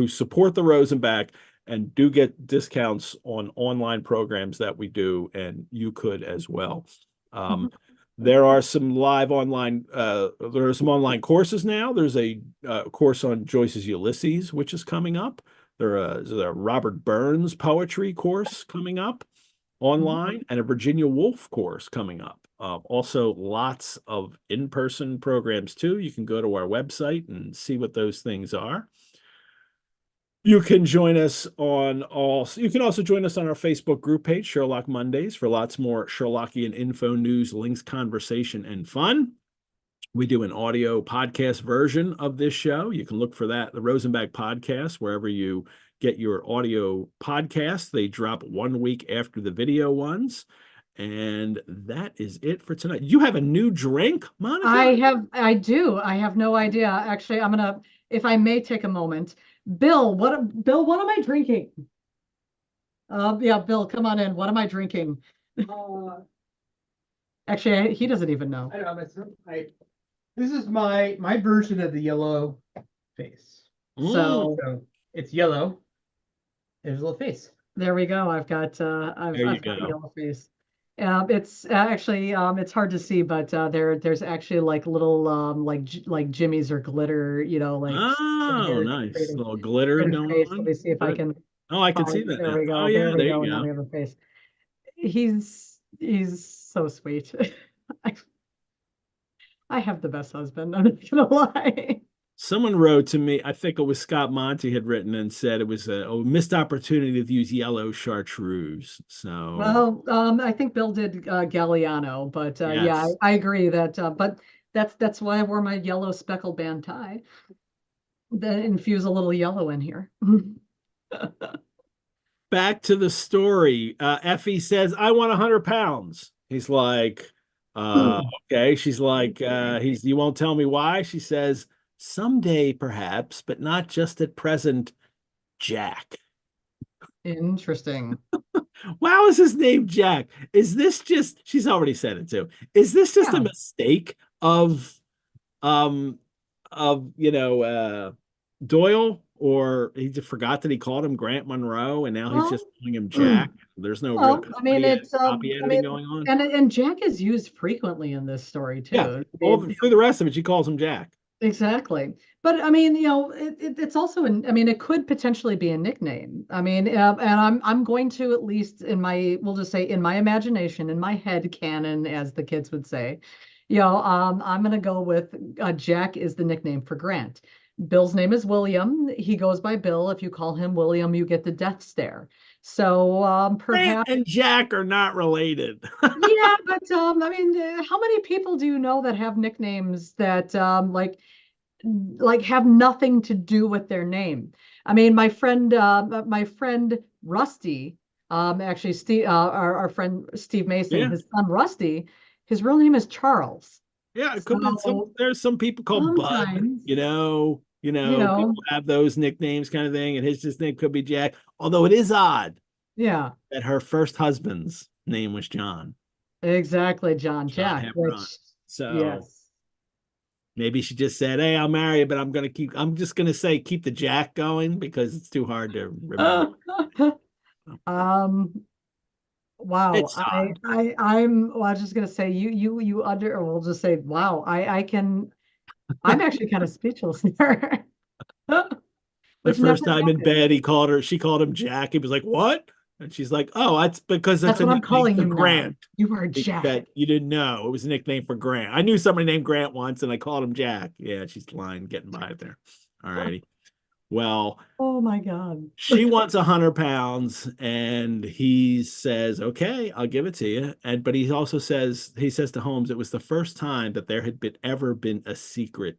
support the Rosenbach and do get discounts on online programs that we do, and you could as well. Um, there are some there are some online courses now. There's a course on Joyce's Ulysses, which is coming up. There's a Robert Burns poetry course coming up online, and a Virginia Woolf course coming up. Also, lots of in-person programs too. You can go to our website and see what those things are. You can join us you can also join us on our Facebook group page, Sherlock Mondays, for lots more Sherlockian info, news, links, conversation, and fun. We do an audio podcast version of this show. You can look for that, the Rosenbach podcast, wherever you get your audio podcasts. They drop 1 week after the video ones. And that is it for tonight. You have a new drink, Monica? I do. I have no idea. Actually, if I may take a moment. Bill, what am I drinking? Yeah, Bill, come on in. What am I drinking? Uh, Actually, he doesn't even know. I don't know. This is my version of the yellow face. So So it's yellow. There's a little face. there we go. I've got a go. yellow face. It's actually it's hard to see, but there's actually like little like jimmies or glitter, like Oh, here nice. A little glitter create a going face. Let on. me see if I Good. can Oh, I can see find. that There now. we Oh, go. There yeah, we there go. you Now go. we have a face. He's so sweet. I, I have the best husband. I'm not gonna lie. Someone wrote to me, I think it was Scott Monty had written and said it was a missed opportunity to use yellow chartreuse. So, Well, I think Bill did Galliano, but yeah, yes. I agree that. But that's why I wore my yellow speckled band tie. Then infuse a little yellow in here. Back to the story. Effie says, I want 100 pounds. He's like, okay. She's like, you won't tell me why? She says, someday perhaps, but not just at present, Jack. Interesting. Wow, is his name Jack? Is this just, she's already said it too. Is this just a Yeah. mistake um, Doyle, or he just forgot that he called him Grant Monroe and now he's just Well, calling him Jack? There's no real I mean, copy I mean, editing going on. and Jack is used frequently in this story Yeah, too. I all mean, through the rest of it, she calls him Jack. exactly. But I mean, it's also I mean, it could potentially be a nickname. I mean, and I'm going to, at least in my, we'll just say in my imagination, in my head canon, as the kids would say, I'm going to go with Jack is the nickname for Grant. Bill's name is William. He goes by Bill. If you call him William, you get the death stare. So Grant perhaps, and Jack are not related. yeah, but I mean, how many people do you know that have nicknames that like have nothing to do with their name? I mean, my friend Rusty, actually Steve, our friend Steve Mason, Yeah. his son Rusty, his real name is Charles. Yeah, it could be So there's some people called Bud, sometimes, people have those nicknames kind of thing, and his name could be Jack. Although it is odd yeah, that her first husband's name was John, exactly, John John Jack, Heffron. which, So yes. maybe she just said, "Hey, I'll marry you, but I'm just gonna say keep the Jack going because it's too hard to remember." Um, wow. It's odd. Well, I was just gonna say or we'll just say, wow, I'm actually kind of speechless here. The Which never first time in happened. bed, she called him Jack. He was like, "What?" And she's like, "Oh, that's because it's That's a what I'm nickname calling for you now. Grant." You are Jack. That you didn't know. It was a nickname for Grant. I knew somebody named Grant once and I called him Jack. Yeah, she's lying, getting by it there. All righty. Well, Oh my God. she wants 100 pounds and he says, okay, I'll give it to you. But he says to Holmes, it was the first time that there had ever been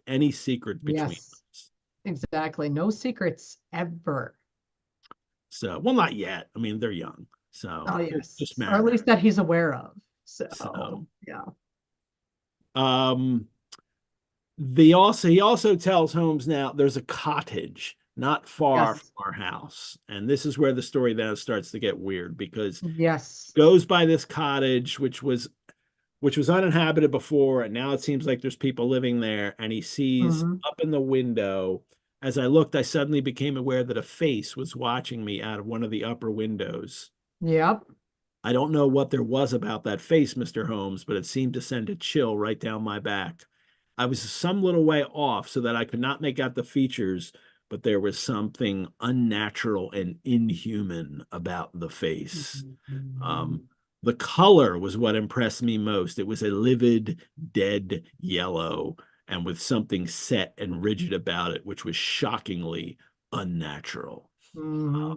any secret between Yes, us. exactly. No secrets ever. So, well, not yet. I mean, they're young. So Oh they're just yes. Or at married. least that he's aware of. So So, yeah. um, he also tells Holmes now there's a cottage not far Yes. from our house. And this is where the story then starts to get weird because Yes. goes by this cottage which was uninhabited before, and now it seems like there's people living there, and he sees Hmm. up in the window. As I looked, I suddenly became aware that a face was watching me out of one of the upper windows. Yep. I don't know what there was about that face, Mr. Holmes, but it seemed to send a chill right down my back. I was some little way off so that I could not make out the features, but there was something unnatural and inhuman about the face. Um, the color was what impressed me most. It was a livid, dead yellow, and with something set and rigid about it, which was shockingly unnatural. Hmm.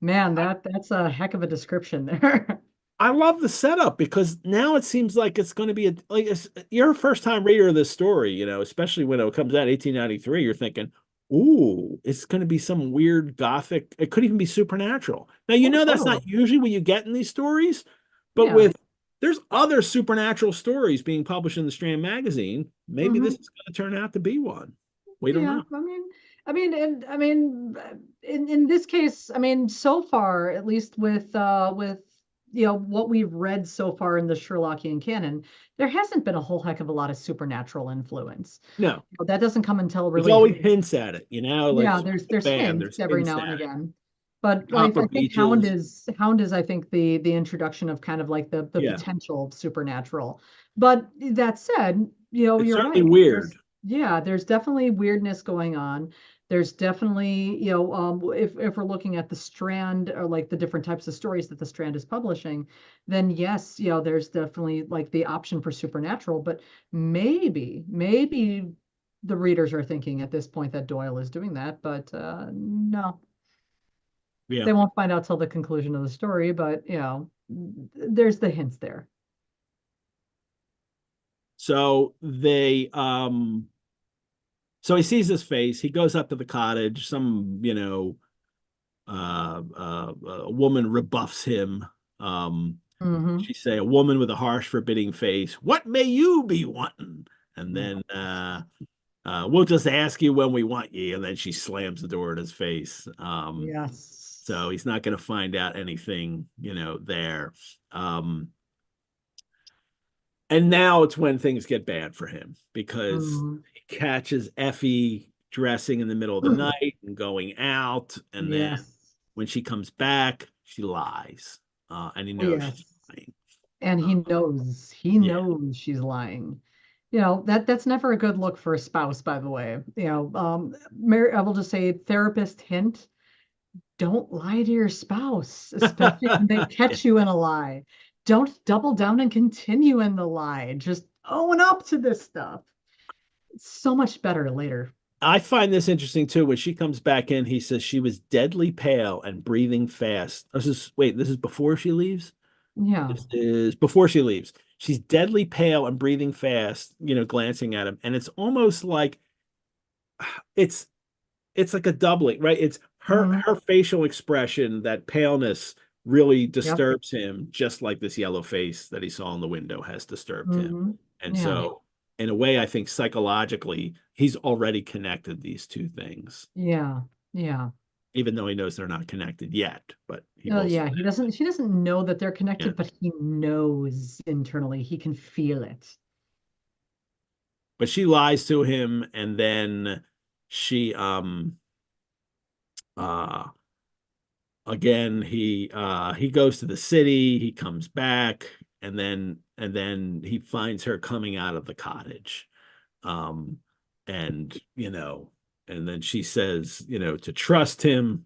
Man, that's a heck of a description there. I love the setup because now it seems like it's going to be you're a first time reader of this story, especially when it comes out 1893, you're thinking, ooh, it's going to be some weird gothic. It could even be supernatural. Now, Oh, that's totally. not usually what you get in these stories, but Yeah. there's other supernatural stories being published in the Strand magazine. Maybe this Hmm. is going to turn out to be one. We don't Yeah. know. In this case, I mean, so far, at least with what we've read so far in the Sherlockian canon, there hasn't been a whole heck of a lot of supernatural influence. No, That doesn't come until there's really, always hints at it, like yeah, there's band, hints there's every hints now and at it. again. But Copper I think Hound beaches. is I think the introduction of kind of like the Yeah. potential supernatural. But that said, It's you're certainly right. weird. There's definitely weirdness going on. There's definitely, if we're looking at the Strand or like the different types of stories that the Strand is publishing, then yes, there's definitely like the option for supernatural, but maybe the readers are thinking at this point that Doyle is doing that, but no, Yeah. they won't find out till the conclusion of the story, but there's the hints there. So so he sees his face. He goes up to the cottage. A woman rebuffs him. Hmm. She say, a woman with a harsh, forbidding face. What may you be wanting? And then we'll just ask you when we want you. And then she slams the door in his face. So Yes. he's not going to find out anything, there. And now it's when things get bad for him because Mhm. he catches Effie dressing in the middle of the night and going out. And then Yes. when she comes back, she lies. And he knows she's Yes. lying. And Uh, he yeah. knows she's lying. That's never a good look for a spouse, by the way. Mary, I will just say therapist hint, don't lie to your spouse, especially when they catch you in a lie. Don't double down and continue in the lie. Just own up to this stuff. It's so much better later. I find this interesting too. When she comes back in, he says she was deadly pale and breathing fast. This is before she leaves? Yeah. This is before she leaves. She's deadly pale and breathing fast, glancing at him. And it's almost like it's it's like a doubling, right? It's Mhm. her facial expression, that paleness really Yep. disturbs him, just like this yellow face that he saw in the window has disturbed him. Mhm. And Yeah. so, in a way, I think psychologically, he's already connected these two things, Yeah. Yeah. even though he knows they're not connected yet, but he most, Yeah, he doesn't know that they're yeah. connected, but he knows internally. He can feel it. But she lies to him, and then she, uh, again, he goes to the city, he comes back, and then he finds her coming out of the cottage. Um, and and then she says, to trust him.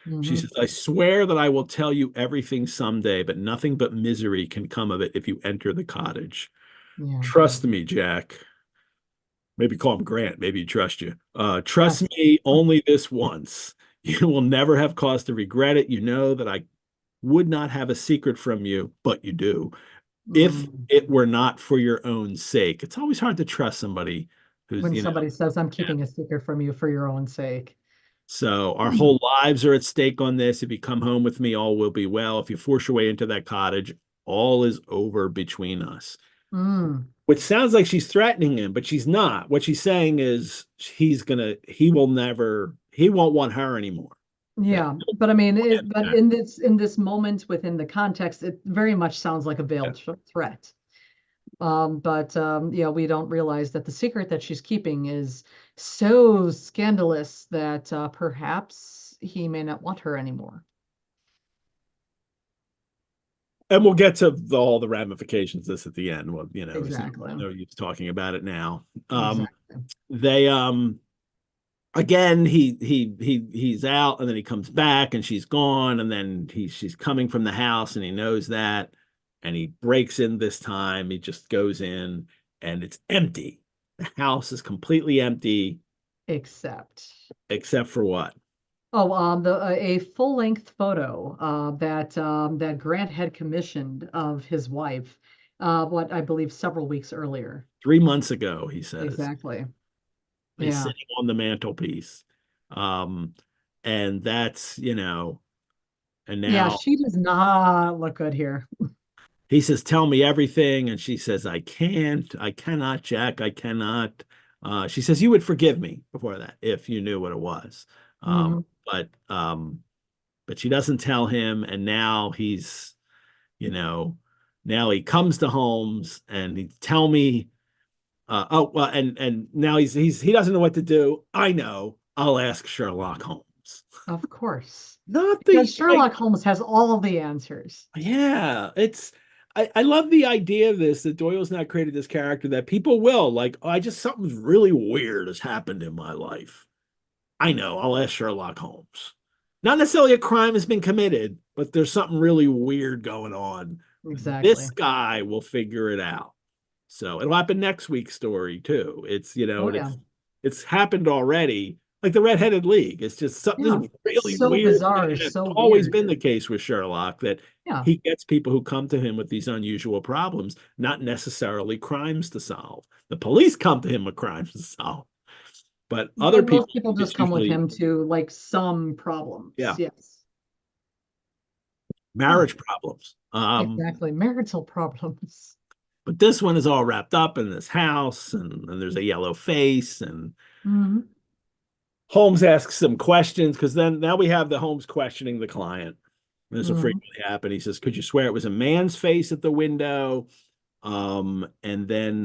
She Hmm. says, I swear that I will tell you everything someday, but nothing but misery can come of it if you enter the cottage. Yeah. Trust me, Jack. Maybe call him Grant. Maybe he trust you. Trust Yes. me only this once. You will never have cause to regret it. You know that I would not have a secret from you, but you do. If Mm. it were not for your own sake, it's always hard to trust somebody who's, When somebody says, I'm yeah. keeping a secret from you for your own sake. So our Mm. whole lives are at stake on this. If you come home with me, all will be well. If you force your way into that cottage, all is over between us. Mm. Which sounds like she's threatening him, but she's not. What she's saying is he won't want her anymore. That, Yeah, but I mean, but yeah. in this moment within the context, it very much sounds like a veiled threat. But yeah, we don't realize that the secret that she's keeping is so scandalous that perhaps he may not want her anymore. And we'll get to all the ramifications of this at the end. Well, it's Exactly. no use talking about it now. Exactly. They again he's out, and then he comes back and she's gone, and then she's coming from the house, and he knows that, and he breaks in this time. He just goes in, and it's empty. The house is completely empty Except, except for what? oh, a full-length photo that Grant had commissioned of his wife, what I believe several weeks earlier. 3 months ago, he says. Exactly. He's Yeah. sitting on the mantelpiece. Um, and that's, and Yeah, now she does not look good here. he says, tell me everything. And she says, I cannot, Jack, I cannot. She says, you would forgive me before that if you knew what it was. Um, Hmm. but but she doesn't tell him, and now you know, now he comes to Holmes and he tell me, oh well, and now he doesn't know what to do. I know. I'll ask Sherlock Holmes. Of course. Not the Because Sherlock Holmes has all of the answers. Yeah, I love the idea of this, that Doyle's not created this character that people will like, oh, I just something's really weird has happened in my life. I know, I'll ask Sherlock Holmes. Not necessarily a crime has been committed, but there's something really weird going on. This Exactly. guy will figure it out. So it'll happen next week's story too. It's, Oh, and yeah. it's happened already. Like the Red-Headed League. It's just Yeah. something really So weird. bizarre, And it's so always weird. been the case with Sherlock that Yeah. he gets people who come to him with these unusual problems, not necessarily crimes to solve. The police come to him with crimes to solve, but other But people, most people just it's come with usually, him to like some problems. yeah, Yes. Huh. marriage problems. Exactly. Marital problems. But this one is all wrapped up in this house, and there's a yellow face, and Hmm. Holmes asks some questions, because then now we have the Holmes questioning the client. This will Hmm. frequently happen. He says, could you swear it was a man's face at the window? And then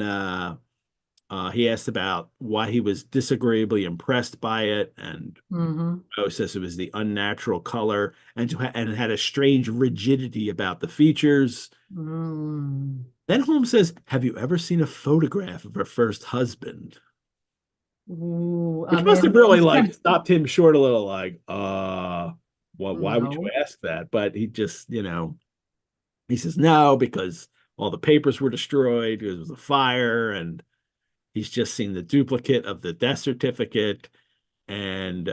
he asked about why he was disagreeably impressed by it, and Hmm. Monroe says it was the unnatural color, and it had a strange rigidity about the features. Mm. Then Holmes says, have you ever seen a photograph of her first husband? Ooh, I Which must have mean, really he's kind like of stopped him short a little, like, well, why would you no. ask that? But he just, he says no, because all the papers were destroyed, because it was a fire, and He's just seen the duplicate of the death certificate. And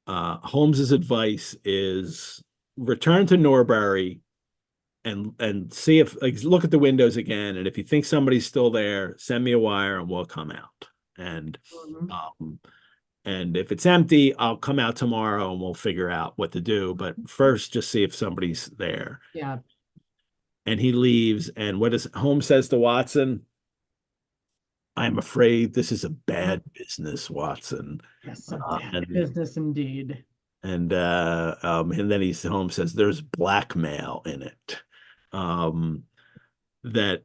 Holmes's advice is return to Norbury and see if, like, look at the windows again. And if you think somebody's still there, send me a wire and we'll come out. Mhm. And if it's empty, I'll come out tomorrow and we'll figure out what to do. But first, just see if somebody's there. Yeah. And he leaves. And what does Holmes says to Watson? I'm afraid this is a bad business, Watson. Yes, a bad And business indeed. and then Holmes says there's blackmail in it. That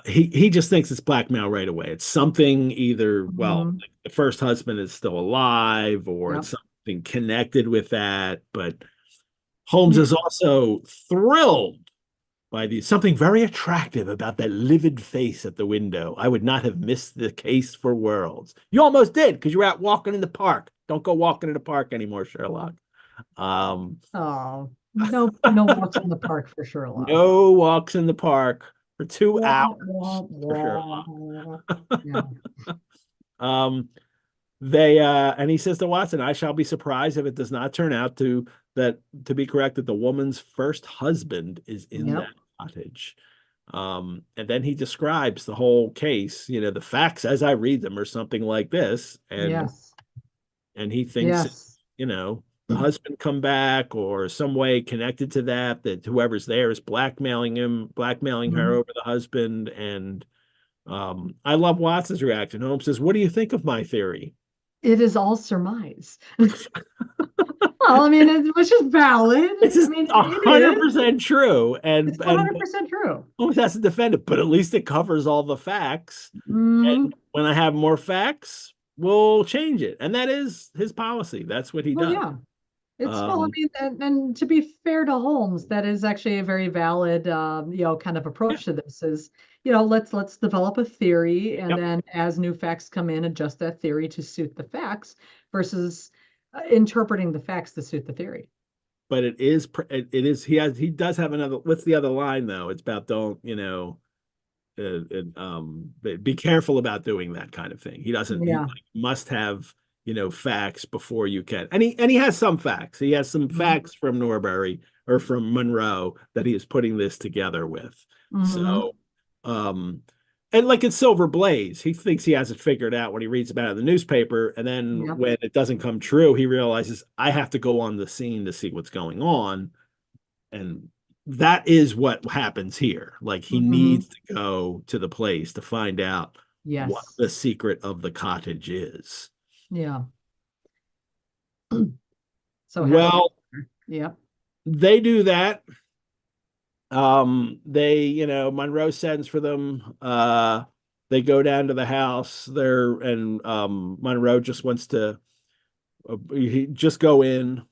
he just thinks it's blackmail right away. It's something either, well, Mhm. the first husband is still alive, or Yep. it's something connected with that. But Holmes Yeah. is also thrilled by something very attractive about that livid face at the window. I would not have missed the case for worlds. You almost did because you were out walking in the park. Don't go walking in the park anymore, Sherlock. Um, Oh, no walks in the park for Sherlock. no walks in the park for 2 hours Wah, wah, for Sherlock. wah. Yeah. Um, and he says to Watson, I shall be surprised if it does not turn out to be correct that the woman's first husband is in Yep. that cottage. And then he describes the whole case, the facts as I read them are something like this. Yes. And he thinks, Yes. the husband come back or some way connected to that whoever's there is blackmailing her Mhm. over the husband. And I love Watson's reaction. Holmes says, what do you think of my theory? It is all surmise. Well, I mean, which is valid. This I is mean, it is. 100% true. It's And 100% true. Holmes has to defend it, but at least it covers all the facts. Hmm. And when I have more facts, we'll change it. And that is his policy. That's what he Well, does. yeah. Well, I Um, mean, and to be fair to Holmes, that is actually a very valid, kind of yeah, approach to this is, let's develop a theory, and yep. then as new facts come in, adjust that theory to suit the facts versus interpreting the facts to suit the theory. But he does have another, what's the other line though? It's about don't, be careful about doing that kind of thing. He Yeah. must have, facts before you can. And he has some facts. He has some Mhm. facts from Norbury or from Monroe that he is putting this together with. Mhm. So, um, and like in Silver Blaze, he thinks he has it figured out when he reads about it in the newspaper. And then Yep. when it doesn't come true, he realizes I have to go on the scene to see what's going on. And that is what happens here. Like he Mhm. needs to go to the place to find out what Yes. the secret of the cottage is. Yeah. So how do we get Well, there? Yep. they do that. Monroe sends for them. They go down to the house there, and Monroe just wants to he just go in.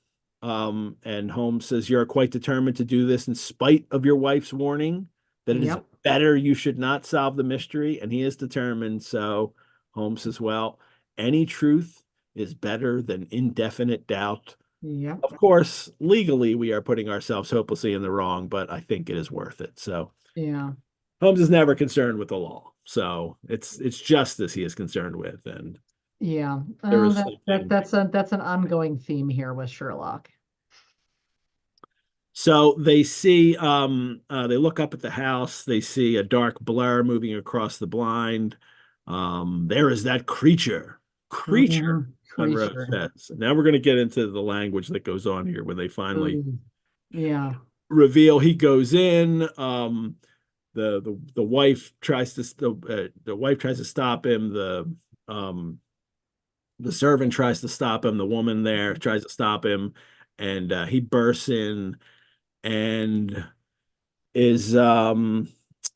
And Holmes says, you're quite determined to do this in spite of your wife's warning that it is Yep. better you should not solve the mystery. And he is determined. So Holmes says, well, any truth is better than indefinite doubt. Yep. Of course, legally, we are putting ourselves hopelessly in the wrong, but I think it is worth it. So Yeah. Holmes is never concerned with the law. So it's justice he is concerned with. And Yeah. there Well, is that something. that's an ongoing theme here with Sherlock. So they look up at the house, they see a dark blur moving across the blind. There is that creature, Mhm. Monroe Creature. says. Now we're going to get into the language that goes on here when they finally Ooh. Yeah. reveal he goes in. The wife tries to stop him. The servant tries to stop him. The woman there tries to stop him, and he bursts in and is there's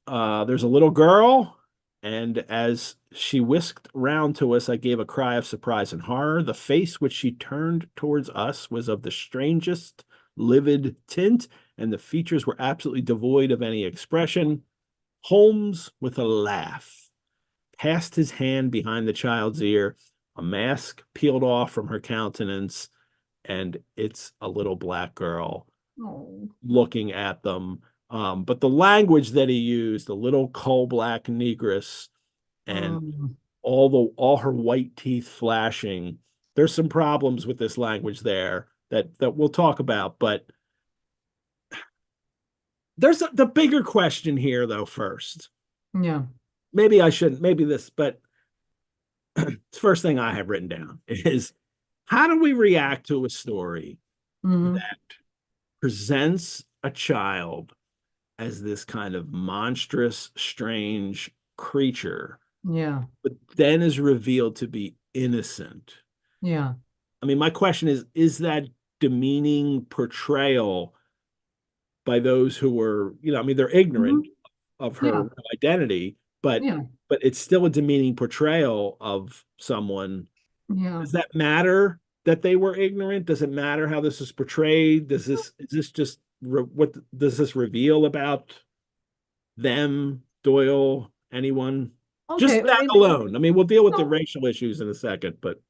a little girl, and as she whisked round to us, I gave a cry of surprise and horror. The face which she turned towards us was of the strangest livid tint, and the features were absolutely devoid of any expression. Holmes, with a laugh, passed his hand behind the child's ear. A mask peeled off from her countenance, and it's a little black girl Oh. looking at them. But the language that he used, the little coal black negress, and Mm, all her white teeth flashing. There's some problems with this language there that we'll talk about, but there's the bigger question here though first. yeah. Maybe I shouldn't, maybe this, but the first thing I have written down is how do we react to a story Hmm. that presents a child as this kind of monstrous, strange creature, Yeah. but then is revealed to be innocent? Yeah. I mean, my question is that demeaning portrayal by those who were, I mean, they're ignorant Hmm. of her Yeah. real identity, but Yeah. it's still a demeaning portrayal of someone. Yeah. Does that matter that they were ignorant? Does it matter how this is portrayed? Is this just what does this reveal about them, Doyle, anyone? Just Okay. I that mean, alone. I mean, we'll deal with the well, racial issues in a second, but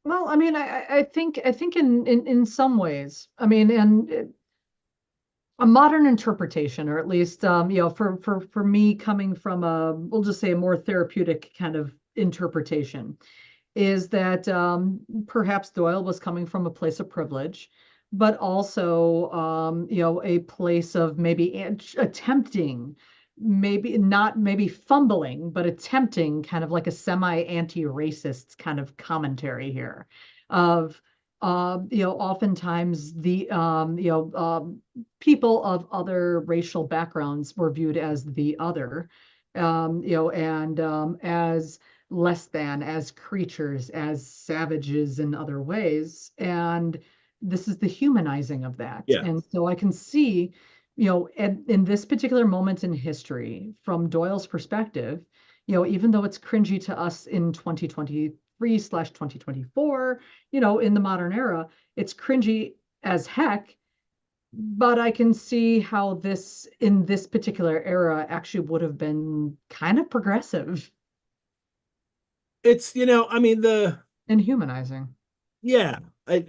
well, I mean, I think in some ways, I mean, and a modern interpretation, or at least, for me coming from we'll just say a more therapeutic kind of interpretation, is that perhaps Doyle was coming from a place of privilege, but also, a place of maybe attempting, maybe not, maybe fumbling, but attempting kind of like a semi-anti-racist kind of commentary here of, oftentimes people of other racial backgrounds were viewed as the other, and as less than, as creatures, as savages in other ways. And this is the humanizing of that. yeah, And so I can see, in this particular moment in history, from Doyle's perspective, even though it's cringy to us in 2023/2024, in the modern era, it's cringy as heck. But I can see how this, in this particular era, actually would have been kind of progressive it's I mean and humanizing. yeah, I,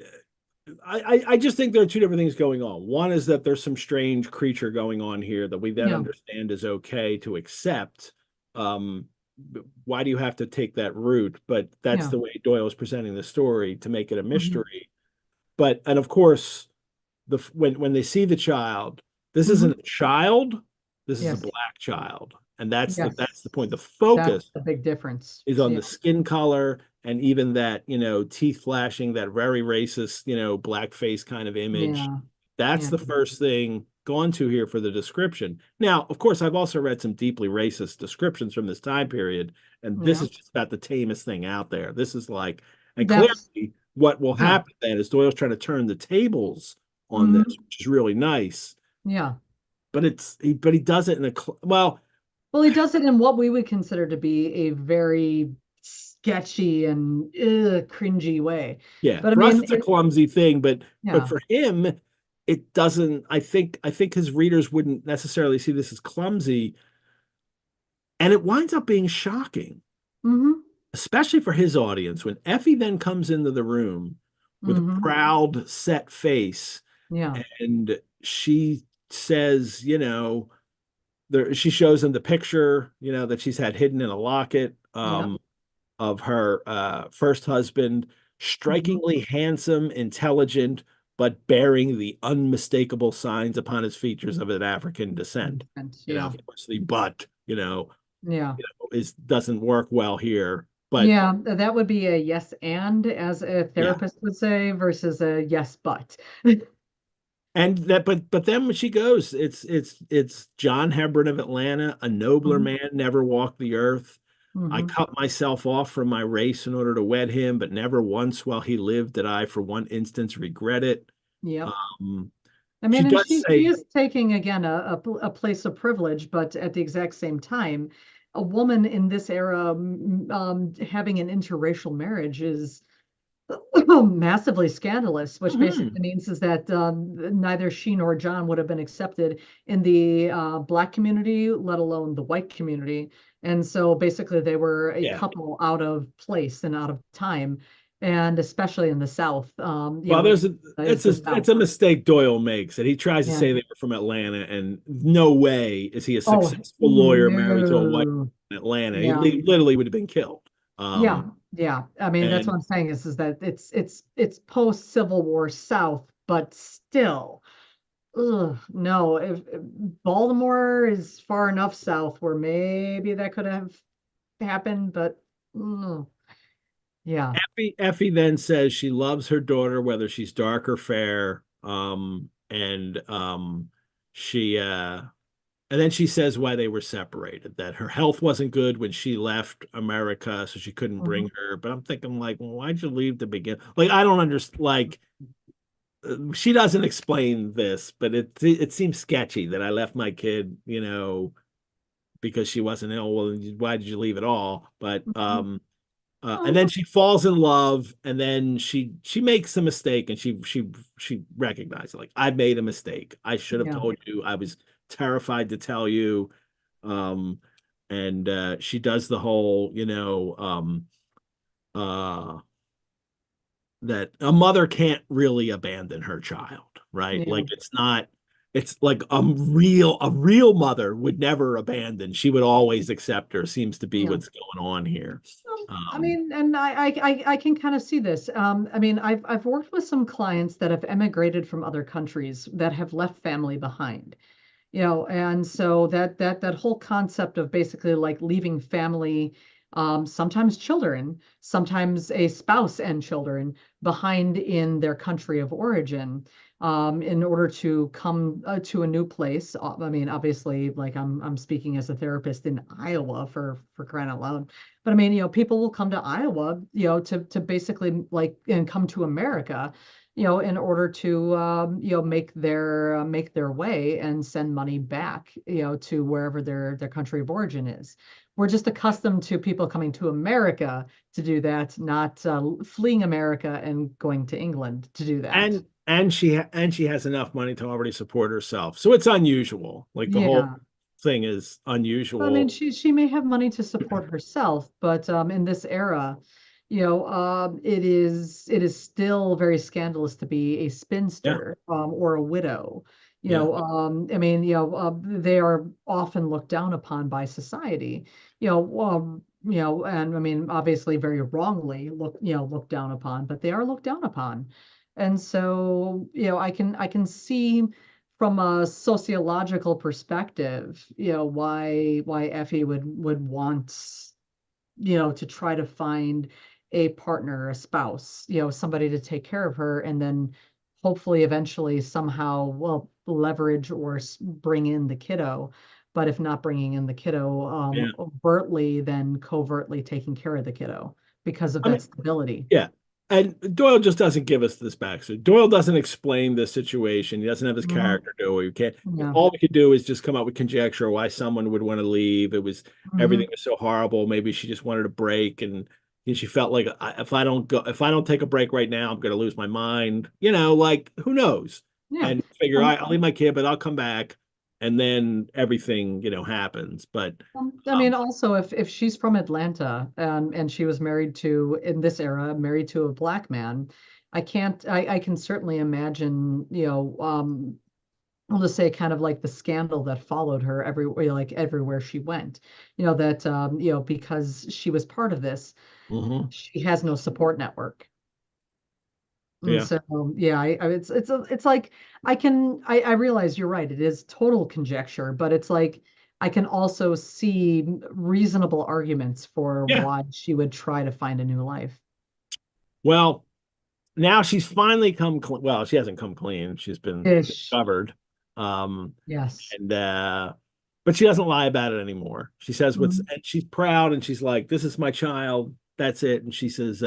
I just think there are two different things going on. One is that there's some strange creature going on here that we then Yeah, understand is okay to accept. Um, why do you have to take that route? But that's yeah. the way Doyle is presenting the story to make it a Hmm. mystery. But and of course, when they see the child, this Hmm. isn't a child. This is a Yes, black child, and that's the yes. point. The That's focus the big difference. is on Yeah, the skin color and even that, teeth flashing, that very racist, blackface kind of image. yeah, That's yeah. the first thing gone to here for the description. Now, of course, I've also read some deeply racist descriptions from this time period, and this Yeah. is just about the tamest thing out there. This is like, and That's clearly what will yeah. happen then is Doyle's trying to turn the tables on this, Hmm. which is really nice. Yeah. But he does it in well, Well, he does it in what we would consider to be a very sketchy and cringy way. yeah, But I for us mean, it's a clumsy thing, but yeah. for him, it doesn't. I think his readers wouldn't necessarily see this as clumsy, and it winds up being shocking, Hmm. especially for his audience when Effie then comes into the room with a Hmm. proud, set face, Yeah. and she says, she shows him the picture, that she's had hidden in a locket. Yep. Of her first husband, Hmm. strikingly handsome, intelligent, but bearing the unmistakable signs upon his features of an African descent. And Of yeah. course, the but, Yeah. is doesn't work well here. But Yeah, that would be a yes and, as a yeah. therapist would say, versus a yes but. And that, but then when she goes, it's John Hebron of Atlanta, a nobler Hmm. man, never walked the earth. I Hmm. cut myself off from my race in order to wed him, but never once while he lived did I for one instance regret it. Yep. Um, I she mean, and does she say, is taking again a place of privilege, but at the exact same time, a woman in this era having an interracial marriage is massively scandalous, which "Hmm, basically means is that neither she nor John would have been accepted in the Black community, let alone the white community. And so basically they were a yeah, couple out of place and out of time. and especially in the South. Well, Is the it's South. a mistake Doyle makes that he tries to Yeah. say they were from Atlanta, and no way is he a Oh, successful lawyer married to a white no. in Atlanta. He Yeah. literally would have been killed. Yeah. Yeah. I mean, that's And what I'm saying is that it's post Civil War South, but still, ugh, no. If Baltimore is far enough south where maybe that could have happened, but mm, yeah. Effie then says she loves her daughter, whether she's dark or fair. And she and then she says why they were separated, that her health wasn't good when she left America, so she couldn't bring Mhm. her. But I'm thinking, like, well, why'd you leave to begin? Like, I don't understand. Like, she doesn't explain this, but it seems sketchy that I left my kid, because she wasn't ill. Well, why did you leave at all? But Mhm. and then she falls in love, and then she makes a mistake, and she recognizes, like, I made a mistake. I should have Yeah. told you. I was terrified to tell you. Um, and she does the whole, uh, that a mother can't really abandon her child, right? Yeah. Like, it's like a real mother would never abandon. She would always accept her, seems to be Yeah. what's going on here. I Um, mean, and I can kind of see this. I mean, I've worked with some clients that have emigrated from other countries that have left family behind, and so that whole concept of basically like leaving family, sometimes children, sometimes a spouse and children behind in their country of origin, in order to come to a new place. I mean, obviously, like I'm speaking as a therapist in Iowa for crying out loud. But I mean, people will come to Iowa, to basically like and come to America, in order to make their way and send money back, to wherever their country of origin is. We're just accustomed to people coming to America to do that, not fleeing America and going to England to do that. and she has enough money to already support herself. So it's unusual. Like, the whole Yeah. thing is I mean, unusual. she may have money to support herself, but in this era, it is still very scandalous to be a Yeah, spinster, or a widow. yeah, I mean, they are often looked down upon by society. And I mean, obviously, very wrongly looked down upon, but they are looked down upon, and so I can see from a sociological perspective, why Effie would want, to try to find a partner, a spouse, somebody to take care of her, and then hopefully eventually somehow, well, leverage or bring in the kiddo. But if not bringing in the kiddo, yeah. overtly, then covertly taking care of the kiddo because of I that mean, stability. yeah. And Doyle just doesn't give us this backstory. Doyle doesn't explain the situation. He doesn't have his Mhm. character do it. You can't. Yeah. All we could do is just come up with conjecture why someone would want to leave. Everything Mhm. was so horrible. Maybe she just wanted a break, and she felt like, if I don't take a break right now, I'm going to lose my mind. Like, who knows? Yeah. And figure, Um, I'll leave my kid, but I'll come back, and then everything happens. But I mean, um, also, if she's from Atlanta, and she was married to, in this era, married to a black man, I can certainly imagine, I'll just say kind of like the scandal that followed her everywhere, like everywhere she went, that, because she was part of this, mhm, she has no support network. And yeah. so, yeah, it's like I realize you're right. It is total conjecture, but it's like I can also see reasonable arguments for Yeah. why she would try to find a new life. Well, now she's finally come clean. Well, she hasn't come clean. She's been Ish. discovered. Um, Yes. and but she doesn't lie about it anymore. She says Mhm. and she's proud, and she's like, "This is my child. That's it." And she says,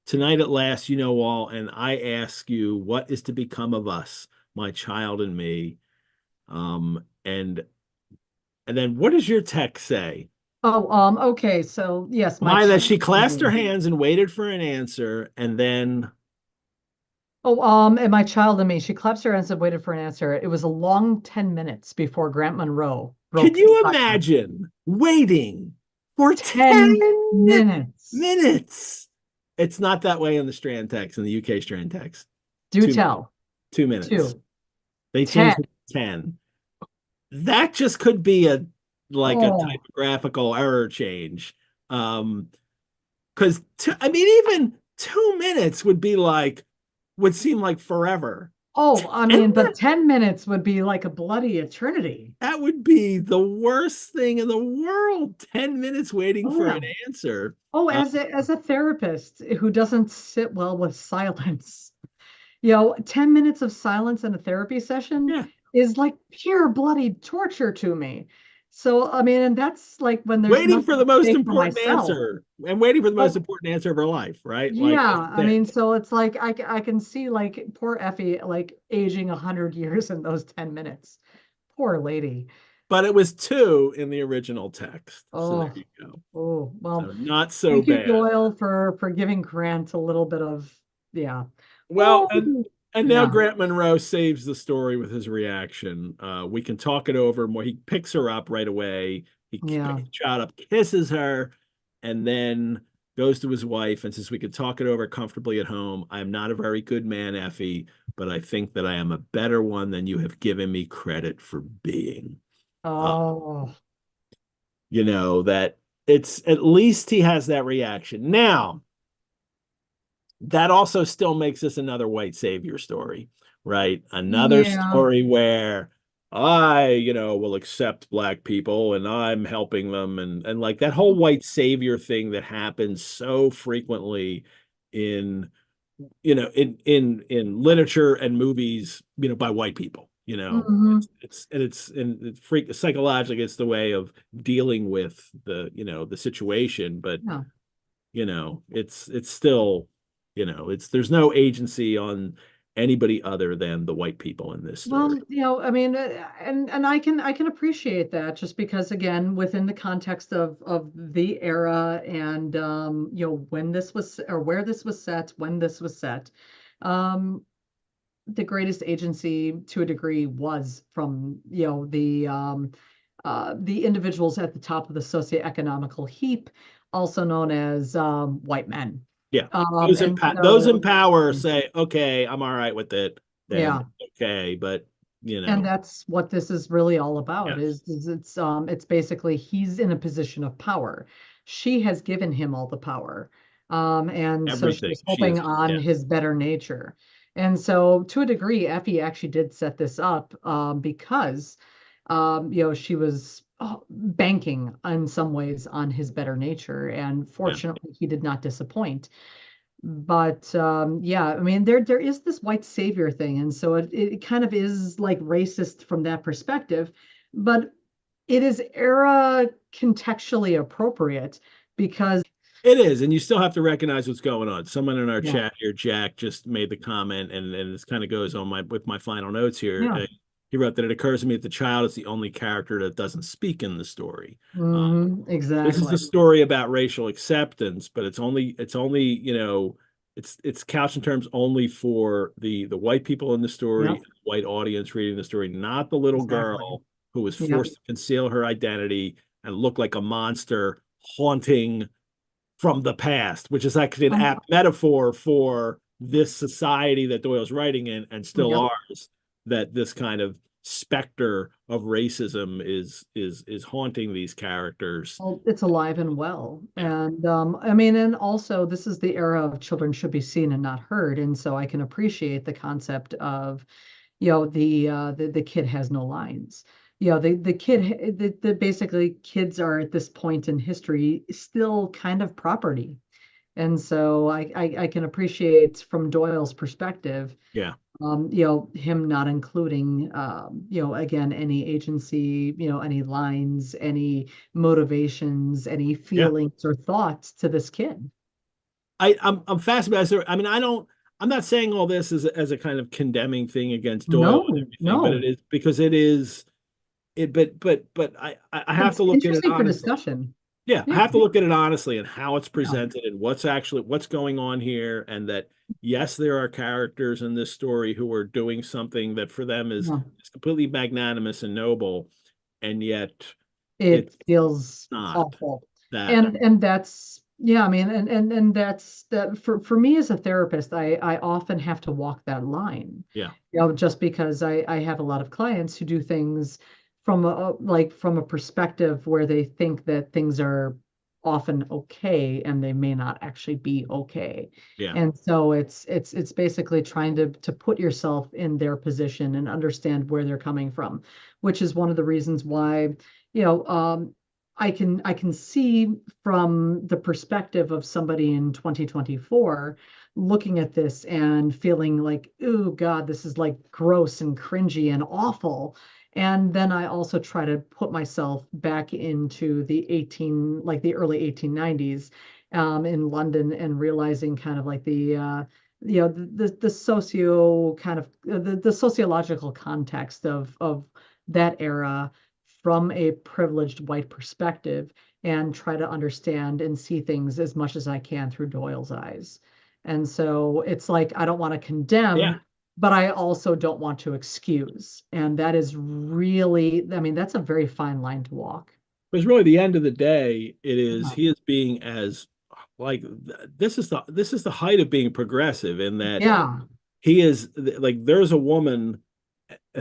"Tonight at last, you know all, and I ask you, what is to become of us, my child and me?" And then what does your text say? Oh, okay. So yes, my Why, that child. she clasped her hands and waited for an answer, and then Oh, and my child and me. She claps her hands and waited for an answer. It was a long 10 minutes before Grant Monroe can broke the you silence. imagine waiting for 10 10 minutes. minutes? It's not that way in the Strand text, in the UK Strand text. Do 2 minutes. tell. 2 minutes. 2. They 10. changed it to 10. That just could be a Oh, typographical error change. Because I mean, even 2 minutes would seem like forever. oh, I And mean, but 10 minutes would be like a bloody eternity. that would be the worst thing in the world. 10 minutes waiting Oh, for yeah. an answer. Oh, Uh, as a therapist who doesn't sit well with silence, 10 minutes of silence in a therapy session yeah, is like pure bloody torture to me. So, I mean, and that's like when there's waiting for nothing the to most say for important myself. answer and waiting for the most But important answer of her life, right? Like, yeah, I that's it. mean, so it's like I can see like poor Effie like aging 100 years in those 10 minutes. Poor lady. But it was 2 in the original text. So there Oh, you go. oh, well, So not so thank you, bad. Doyle, for giving Grant a little bit of, yeah. Well, Oh, and now yeah, Grant Monroe saves the story with his reaction. We can talk it over more. He picks her up right away. He yeah. picks the child up, kisses her, and then goes to his wife and says, "We could talk it over comfortably at home. I am not a very good man, Effie, but I think that I am a better one than you have given me credit for being." Uh, Oh, that it's at least he has that reaction. Now, that also still makes this another white savior story, right? Another yeah. story where I, will accept black people and I'm helping them and like that whole white savior thing that happens so frequently in in literature and movies, by white people, Hmm. it's freak psychologically it's the way of dealing with the situation, but Yeah. it's still, it's there's no agency on anybody other than the white people in this story. Well, I mean, and I can appreciate that just because again, within the context of the era and when this was or where this was set, when this was set, um, the greatest agency to a degree was from the individuals at the top of the socioeconomical heap, also known as white men. Yeah, And those in so, power say, okay, I'm all right with it, then yeah. okay, but And that's what this is really all about yes, is it's basically he's in a position of power. She has given him all the power. And so everything she's she hoping is, on yeah, his better nature. And so to a degree, Effie actually did set this up because she was banking in some ways on his better nature. And yeah, fortunately, he did not disappoint. But yeah, I mean, there is this white savior thing, and so it kind of is like racist from that perspective, but it is era contextually appropriate because it is, and you still have to recognize what's going on. Someone in our yeah, chat here, Jack, just made the comment, and this kind of goes on my final notes here. yeah, He wrote that it occurs to me that the child is the only character that doesn't speak in the story. This is exactly. a story about racial acceptance, but it's only it's couched in terms only for the white people in the story, Yep, the white audience reading the story, not the little exactly. girl who was Yep. forced to conceal her identity and look like a monster haunting from the past, which is actually an Um, apt metaphor for this society that Doyle's writing in and still yep. ours, that this kind of specter of racism is haunting these characters. Well, it's alive and well. Yeah, And I mean, and also this is the era of children should be seen and not heard. And so I can appreciate the concept of the kid has no lines. The kid the basically kids are at this point in history still kind of property. And so I can appreciate from Doyle's perspective, yeah, him not including again any agency, any lines, any motivations, any yeah. feelings or thoughts to this kid. I'm fascinated. I mean, I'm not saying all this as a kind of condemning thing against Doyle and No, everything, but it no. is because it is it. But I have It's to look at it interesting for honestly. discussion. Yeah, I Yeah, have to look at it honestly and how it's yeah, presented and what's going on here, and that yes, there are characters in this story who are doing something that for them yeah. is completely magnanimous and noble, and yet It it's feels not awful. that. And that's Yeah, I mean, and that's that for me as a therapist, I often have to walk that line, Yeah. just because I have a lot of clients who do things from from a perspective where they think that things are often okay and they may not actually be okay. Yeah. And so it's basically trying to put yourself in their position and understand where they're coming from, which is one of the reasons why, you know, I can see from the perspective of somebody in 2024 looking at this and feeling like, oh God, this is like gross and cringy and awful. And then I also try to put myself back into the early 1890s, in London, and realizing kind of like the socio kind of the sociological context of that era from a privileged white perspective, and try to understand and see things as much as I can through Doyle's eyes. And so it's like I don't want to Yeah. condemn, but I also don't want to excuse. And that is really, I mean, that's a very fine line to walk. Because really, the end of the day, it is Yeah. he is being as like this is the height of being progressive in that Yeah. he is like there's a woman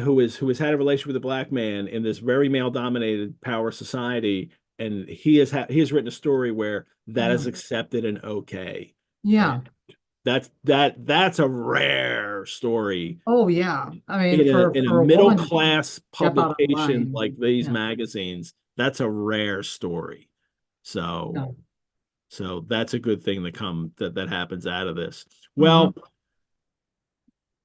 who has had a relationship with a black man in this very male dominated power society, and he has written a story where that Yeah. is accepted and okay. And Yeah. that's a rare story Oh, yeah. I mean, in for a a middle woman to class step out of publication line. like these Yeah. magazines. That's a rare story. So No. that's a good thing that happens out of this. Hmm. Well,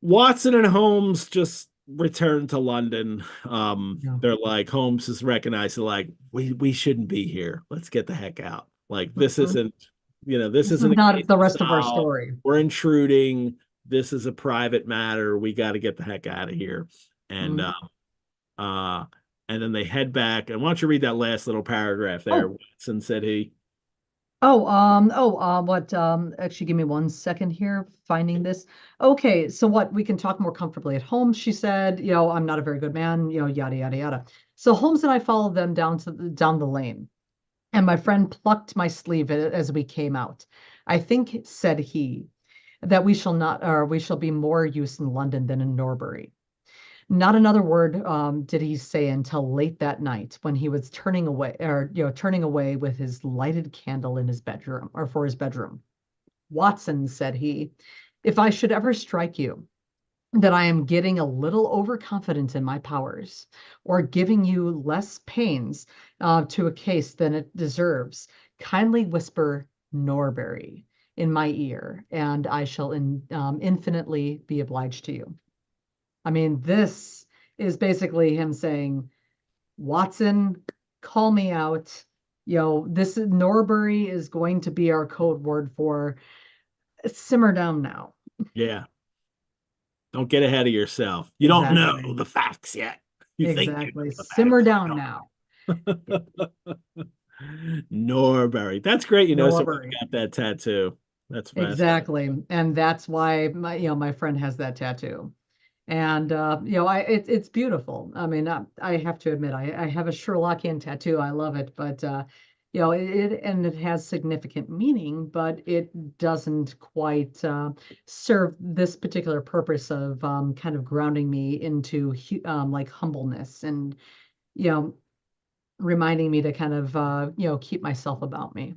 Watson and Holmes just returned to London. Yeah. They're like Holmes is recognized, like we shouldn't be here. Let's get the heck out. Like Mhm. this This is isn't a not case the to rest of our solve. story. We're intruding. This is a private matter. We got to get the heck out of here. And Mhm. uh and then they head back. And why don't you read that last little paragraph there? Oh, Watson said he. what, actually, give me 1 second here, finding this. Okay, so what, we can talk more comfortably at home, she said, I'm not a very good man, yada, yada, yada. So Holmes and I followed them down the lane, and my friend plucked my sleeve as we came out. I think, said he, that we shall be more use in London than in Norbury. Not another word did he say until late that night, when he was turning away with his lighted candle in his bedroom, or for his bedroom. Watson, said he, if I should ever strike you that I am getting a little overconfident in my powers, or giving you less pains to a case than it deserves, kindly whisper Norbury in my ear, and I shall infinitely be obliged to you. I mean, this is basically him saying, Watson, call me out. This Norbury is going to be our code word for simmer down now. Yeah. Don't get ahead of yourself. You don't know Exactly. the facts yet. You think you Exactly. know the Simmer facts. down now. Yeah. Norbury. That's great. Someone Norbury. got that tattoo. That's fascinating. Exactly. And that's why my friend has that tattoo. And it's beautiful. I mean, I have to admit, I have a Sherlockian tattoo. I love it, but it has significant meaning, but it doesn't quite serve this particular purpose of kind of grounding me into like humbleness, and you know reminding me to kind of keep myself about me,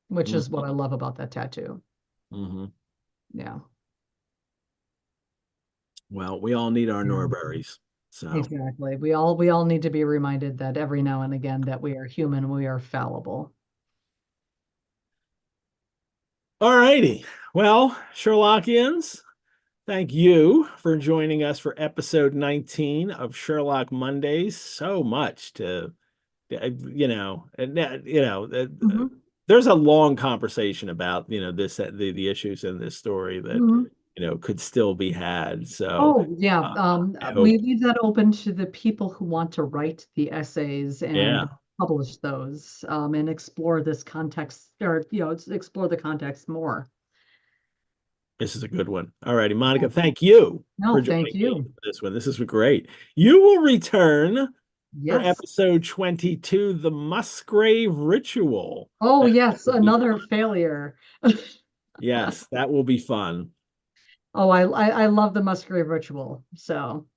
which is what I Mhm. love about that tattoo. Mhm. Yeah. Well, we all need our Yeah. Norburys. So, Exactly. We all need to be reminded that every now and again that we are human, we are fallible. all righty. Well, Sherlockians, thank you for joining us for episode 19 of Sherlock Mondays. So much to, Hmm. there's a long conversation about, the issues in this story that, Hmm. could still be had. So, Oh, yeah. uh, I We hope, leave that open to the people who want to write the essays yeah. and publish those, and explore this context, or explore the context more. This is a good one. All righty, Yeah. Monica, thank you No, for thank joining me you. for this one. This is great. You will return for Yes. episode 22, The Musgrave Ritual. Oh, That yes, will be another fun. failure. Yes, that will be fun. Oh, I love the Musgrave Ritual. So,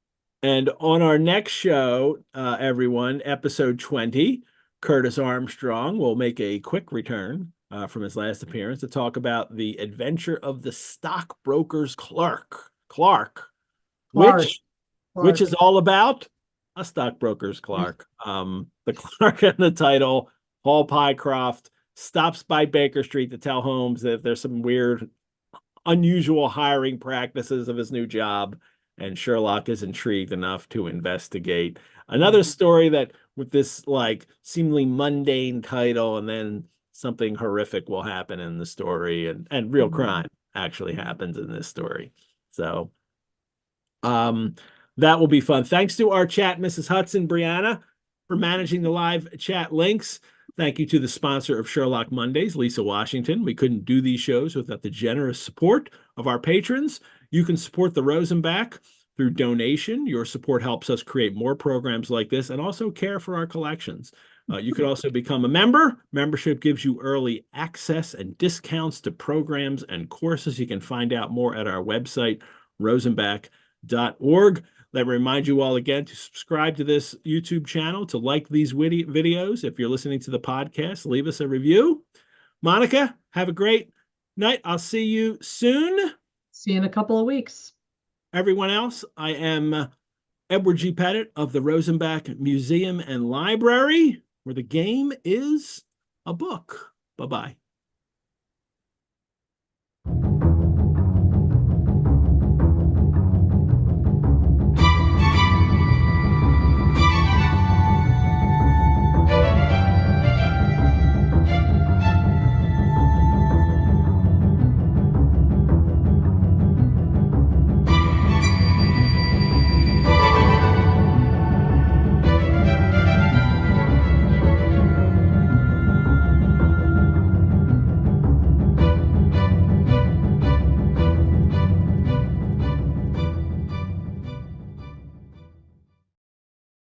And on our next show, everyone, episode 20, Curtis Armstrong will make a quick return from his last appearance to talk about the adventure of the stockbroker's Clark, Clark, which is Clark. all about a stockbroker's Clark. The Clark in the title, Paul Pycroft, stops by Baker Street to tell Holmes that there's some weird, unusual hiring practices of his new job, and Sherlock is intrigued enough to investigate. Another story that with this like seemingly mundane title, and then something horrific will happen in the story, and real crime actually happens in this story. So that will be fun. Thanks to our chat, Mrs. Hudson, Brianna, for managing the live chat links. Thank you to the sponsor of Sherlock Mondays, Lisa Washington. We couldn't do these shows without the generous support of our patrons. You can support the Rosenbach through donation. Your support helps us create more programs like this and also care for our collections. You could also become a member. Membership gives you early access and discounts to programs and courses. You can find out more at our website, rosenbach.org. Let me remind you all again to subscribe to this YouTube channel, to like these videos. If you're listening to the podcast, leave us a review. Monica, have a great night. I'll see you soon. See you in a couple of weeks. Everyone else, I am Edward G. Pettit of the Rosenbach Museum and Library, where the game is a book. Bye-bye.